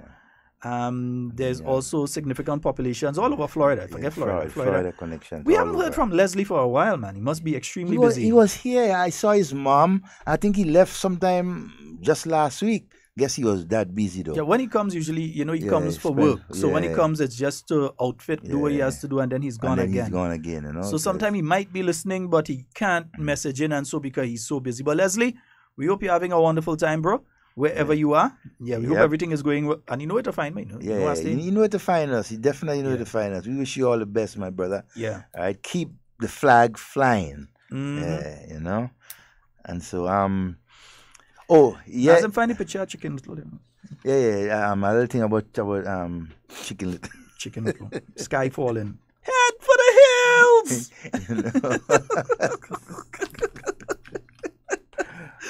There's also significant populations all over Florida. Forget Florida. Florida connection. We haven't heard from Leslie for a while, man. He must be extremely busy. He was here. I saw his mom. I think he left sometime just last week. Guess he was that busy though. Yeah, when he comes, usually, he comes for work. So when he comes, it's just to outfit, do what he has to do, and then he's gone again. He's gone again, So sometimes he might be listening, but he can't message in, and so because he's so busy. But Leslie, we hope you're having a wonderful time, bro. Wherever you are. Yeah, we hope everything is going well. And you know where to find me. You know where to find us. You definitely know where to find us. We wish you all the best, my brother. Yeah. All right, keep the flag flying. Mm-hmm. And so, Hasn't find a picture of Chicken Little. A little thing about Chicken Little. Chicken Little. Sky falling. Head for the hills!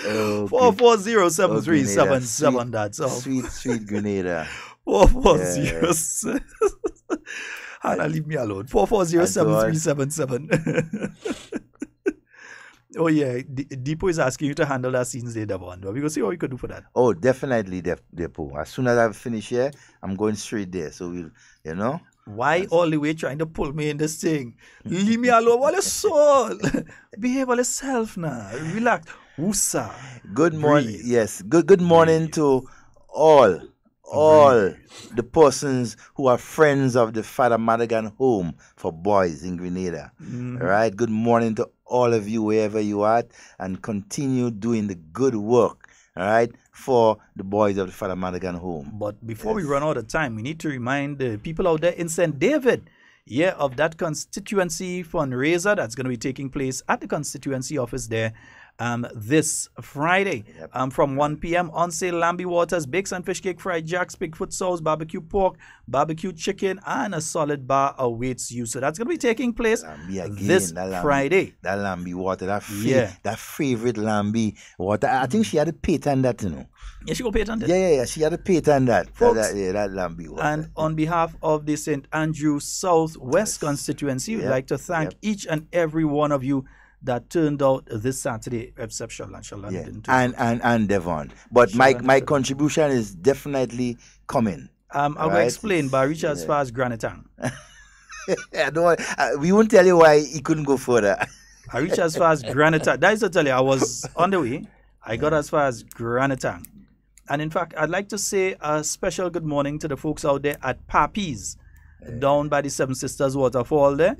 440-7377. That's all. Sweet Grenada. 440. Hannah, leave me alone. 440-7377. Oh yeah, Depot is asking you to handle that Scenes Day, Devon. We go see what we could do for that. Oh, definitely, Depot. As soon as I finish here, I'm going straight there. So we'll, Why all the way trying to pull me in this thing? Leave me alone. What a soul. Behave on yourself now. Relax. Woosa. Good morning. Yes. Good morning to all the persons who are friends of the Father Madigan Home for Boys in Grenada. All right. Good morning to all of you wherever you are, and continue doing the good work. All right, for the boys of the Father Madigan Home. But before we run out of time, we need to remind the people out there in St. David, of that constituency fundraiser that's going to be taking place at the constituency office there this Friday from 1 p.m. On sale, Lambie Waters, bakes and fish cake, fried jacks, Bigfoot sauce, barbecue pork, barbecue chicken, and a solid bar awaits you. So that's going to be taking place this Friday. That Lambie water, that favorite Lambie water. I think she had a patent that, Yeah, she got patent it. Yeah. She had a patent that. Folks, that Lambie water. And on behalf of the St. Andrew Southwest constituency, we'd like to thank each and every one of you that turned out this Saturday, except Sheldon. And Devon. But my contribution is definitely coming. I will explain, but I reach as far as Granitang. We won't tell you why he couldn't go further. I reached as far as Granitang. That is to tell you, I was on the way. I got as far as Granitang. And in fact, I'd like to say a special good morning to the folks out there at Papi's. Down by the Seven Sisters waterfall there.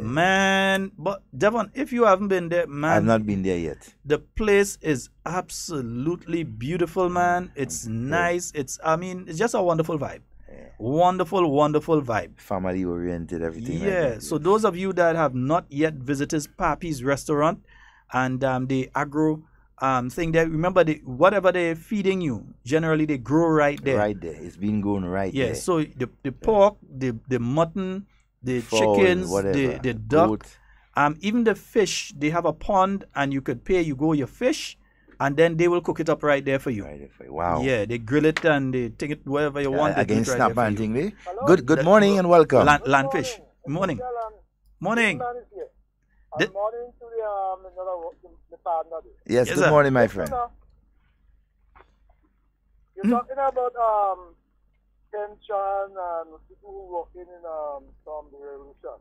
Man, but Devon, if you haven't been there, man. I've not been there yet. The place is absolutely beautiful, man. It's nice. It's just a wonderful vibe. Wonderful vibe. Family oriented, everything. Yeah. So those of you that have not yet visited Papi's restaurant and the agro thing there, remember whatever they're feeding you, generally they grow right there. Right there. It's been grown right there. Yeah, so the pork, the mutton, the chickens, the duck, even the fish, they have a pond and you could pay, you go your fish, and then they will cook it up right there for you. Right there for you. Wow. Yeah, they grill it and they take it wherever you want. Again, snap and thing there. Good morning and welcome. Land fish. Morning. Morning to the partner. Yes, good morning, my friend. You're talking about pension and people who work in from the revolution.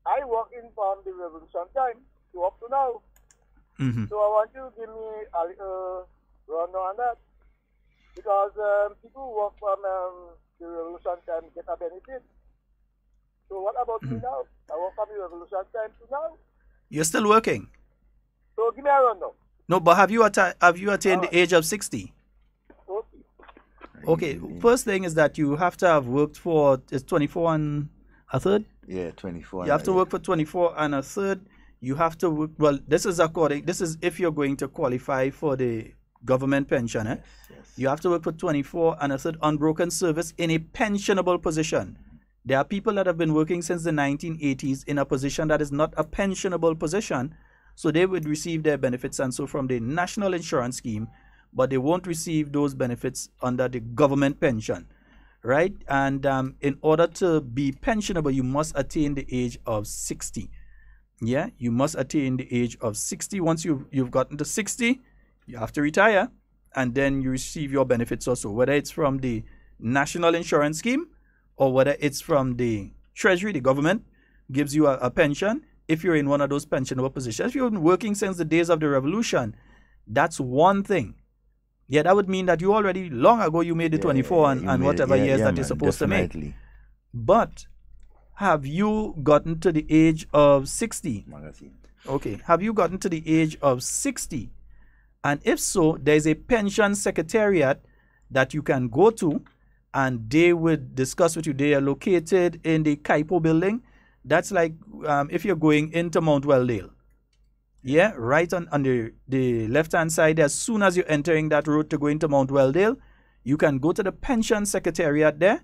I work in from the revolution time to up to now. So I want you to give me a little run on that. Because people who work from the revolution time get a benefit. So what about me now? I work from the revolution time to now. You're still working? So give me a run now. No, but have you attained the age of 60? Okay, first thing is that you have to have worked for, it's 24 and a third? Yeah, 24. You have to work for 24 and a third. You have to work, well, this is if you're going to qualify for the government pension. Yes. You have to work for 24 and a third unbroken service in a pensionable position. There are people that have been working since the 1980s in a position that is not a pensionable position, so they would receive their benefits and so from the national insurance scheme, but they won't receive those benefits under the government pension, right? And in order to be pensionable, you must attain the age of 60. Yeah, you must attain the age of 60. Once you've gotten to 60, you have to retire, and then you receive your benefits also, whether it's from the national insurance scheme or whether it's from the treasury. The government gives you a pension if you're in one of those pensionable positions. If you've been working since the days of the revolution, that's one thing. Yeah, that would mean that you already, long ago, you made the 24 and whatever years that you're supposed to make. But have you gotten to the age of 60? Okay, have you gotten to the age of 60? And if so, there's a pension secretariat that you can go to, and they would discuss with you. They are located in the Kaipo building. That's like if you're going into Mount Welldale. Yeah, right on the left-hand side. As soon as you're entering that road to go into Mount Welldale, you can go to the pension secretariat there,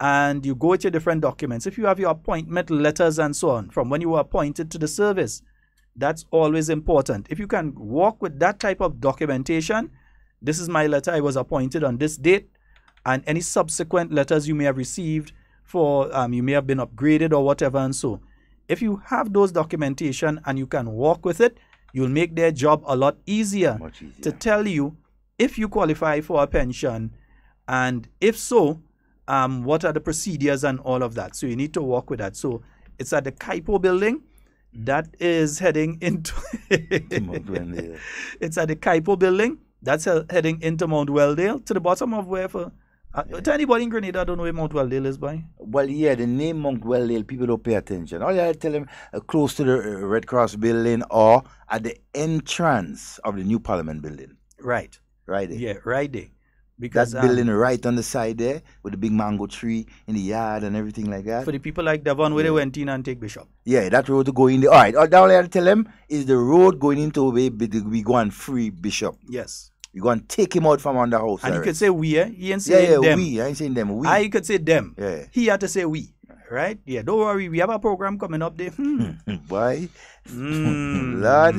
and you go with your different documents. If you have your appointment letters and so on, from when you were appointed to the service, that's always important. If you can walk with that type of documentation, this is my letter, I was appointed on this date, and any subsequent letters you may have received for, you may have been upgraded or whatever, and so. If you have those documentation and you can walk with it, you'll make their job a lot easier, to tell you if you qualify for a pension, and if so, what are the procedures and all of that. So you need to walk with that. So it's at the Kaipo building. That is heading into it's at the Kaipo building. That's heading into Mount Welldale, to the bottom of where for to anybody in Grenada, I don't know where Mount Welldale is by. Well, yeah, the name Mount Welldale, people don't pay attention. All you have to tell them close to the Red Cross building or at the entrance of the new Parliament building. Right. Right there. Yeah, right there. Because that building right on the side there with the big mango tree in the yard and everything like that. For the people like Devon, where they went in and take Bishop. Yeah, that road to go in there. All right, all I have to tell them is the road going into where we go and free Bishop. Yes. You go and take him out from under house. And you could say we, He ain't saying them. We. I ain't saying them. We. I could say them. Yeah. He had to say we. Right? Yeah, don't worry. We have a program coming up there. Why? Lord.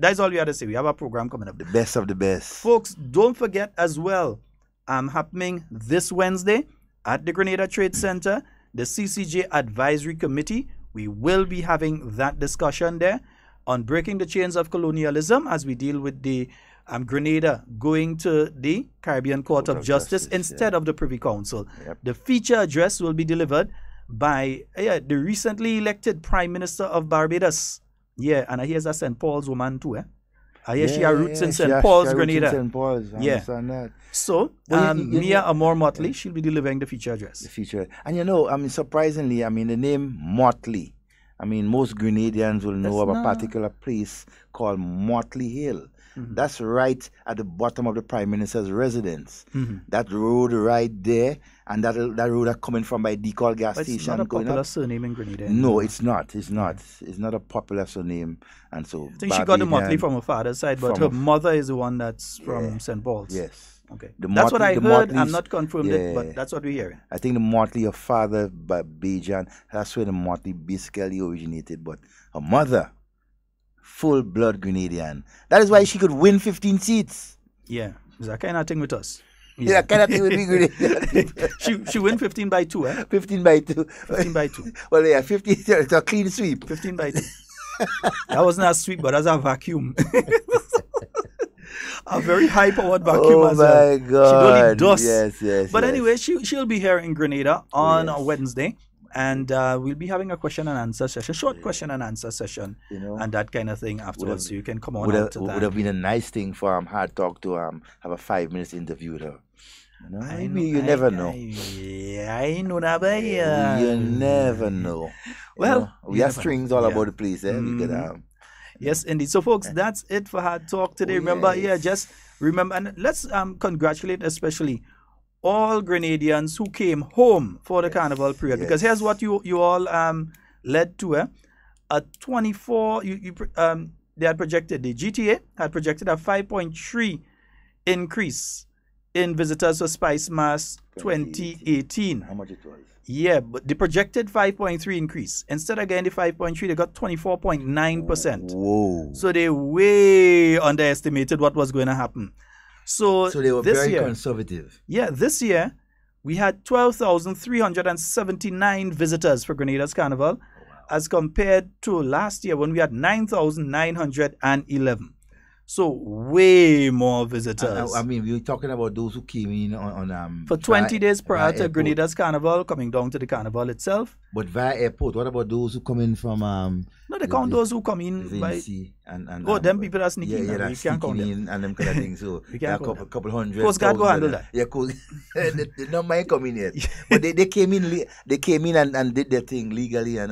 That's all we had to say. We have a program coming up. The best of the best. Folks, don't forget as well, happening this Wednesday at the Grenada Trade Center, the CCJ Advisory Committee. We will be having that discussion there on breaking the chains of colonialism as we deal with the Grenada going to the Caribbean Court of Justice instead of the Privy Council. Yep. The feature address will be delivered by the recently elected Prime Minister of Barbados. Yeah, and I hear a St. Paul's woman too. I hear she has roots in St. Paul's, Grenada. St. Paul's, I understand that. So, Mia Amor Motley, she'll be delivering the feature address. The feature. And you know, I mean, surprisingly, I mean, the name Motley, I mean, most Grenadians will know of a particular place called Motley Hill. That's right at the bottom of the Prime Minister's residence. That road right there, and that road that's coming from by Decal gas station. It's not a popular surname in Grenada. No, it's not. It's not. It's not a popular surname. And so I think she got the Motley from her father's side, but her mother is the one that's from St. Paul's. Yes. Okay. That's what I heard. I'm not confirmed it, but that's what we're hearing. I think the Motley, her father, Bajan, that's where the Motley basically originated. But her mother, full-blood Grenadian. That is why she could win 15 seats. Yeah. It's that kind of thing with us. Yeah, that kind of thing with me, Grenadian. she win 15 by 2, eh? 15 by 2. 15 by 2. Well, yeah, 15, it's a clean sweep. 15 by 2. That wasn't a sweep, but that's a vacuum. A very high-powered vacuum as well. Oh, my God. She only dust. Yes. But anyway, she'll be here in Grenada on Wednesday. And we'll be having a question and answer session, short question and answer session, and that kind of thing afterwards. So you can come on out to that. Would have been a nice thing for Hard Talk to have a 5-minute interview with her. You never know. I know that, but you never know. Well, we have strings all about the place. We could, yes, indeed. So, folks, that's it for Hard Talk today. Remember, just remember, and let's congratulate especially all Grenadians who came home for the carnival period. Because here's what you all led to a 24. They had projected, the GTA had projected a 5.3 increase in visitors for Spice Mass 2018. How much it was? Yeah, but the projected 5.3 increase. Instead of getting the 5.3, they got 24.9%. Whoa. So they way underestimated what was going to happen. So they were very conservative. Yeah, this year we had 12,379 visitors for Grenada's Carnival as compared to last year when we had 9,911. So way more visitors. I mean, we're talking about those who came in on for 20 days prior to Grenada's Carnival, coming down to the Carnival itself. But via airport, what about those who come in from no, they count those who come in by them people are sneaking. Yeah, we can't count them. And them kind of things. So we can't a couple hundred. Coast Guard go handle that. Yeah, cool. They don't mind coming yet, but they came in. They came in and did their thing legally and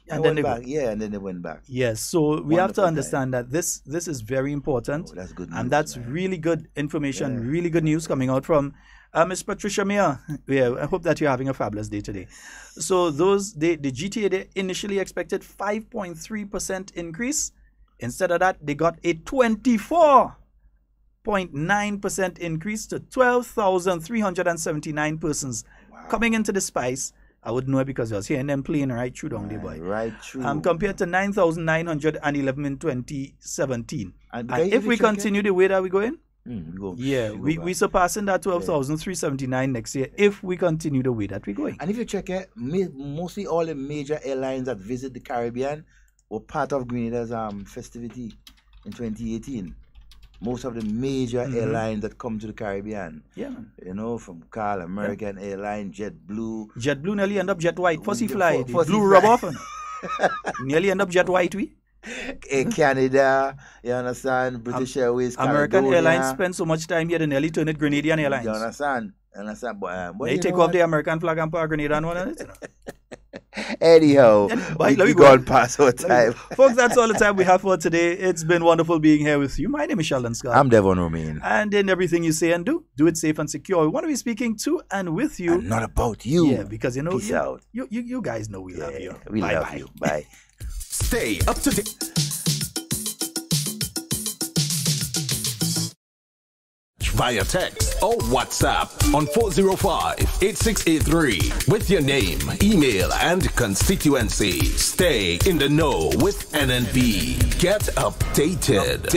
then they back. Yeah, and then they went back. Yes, so we have to understand that this is very important. Oh, that's good news, and that's really good information, really good news coming out from Ms. Patricia Meyer. Yeah, I hope that you're having a fabulous day today. So the GTA, they initially expected 5.3% increase. Instead of that, they got a 24.9% increase to 12,379 persons coming into the Spice. I would know it because I was hearing them playing right through down there, boy. Right through. Compared to 9,911 in 2017. And if we continue the way that we going, we surpassing that 12,379 next year if we continue the way that we're going. And if you check it, mostly all the major airlines that visit the Caribbean were part of Grenada's festivity in 2018. Most of the major airlines that come to the Caribbean. Yeah, man. From Carl, American Airlines, JetBlue. JetBlue nearly end up jet white. Fussy fly. Blue rub off. Nearly end up jet white, we. Canada, you understand? British Airways, American Airlines spend so much time here, they nearly turn it Grenadian Airlines. You understand? But they take off the American flag and put a Grenadian one on it. Anyhow, we gone past our time. Folks, that's all the time we have for today. It's been wonderful being here with you. My name is Sheldon Scott. I'm Devon Romain. And in everything you say and do it safe and secure. We want to be speaking to and with you. And not about you. Yeah, because Peace out. You guys know we love you. We love you. Bye. Stay up to date. Via text or WhatsApp on 405-8683 with your name, email, and constituency. Stay in the know with NNP. Get updated.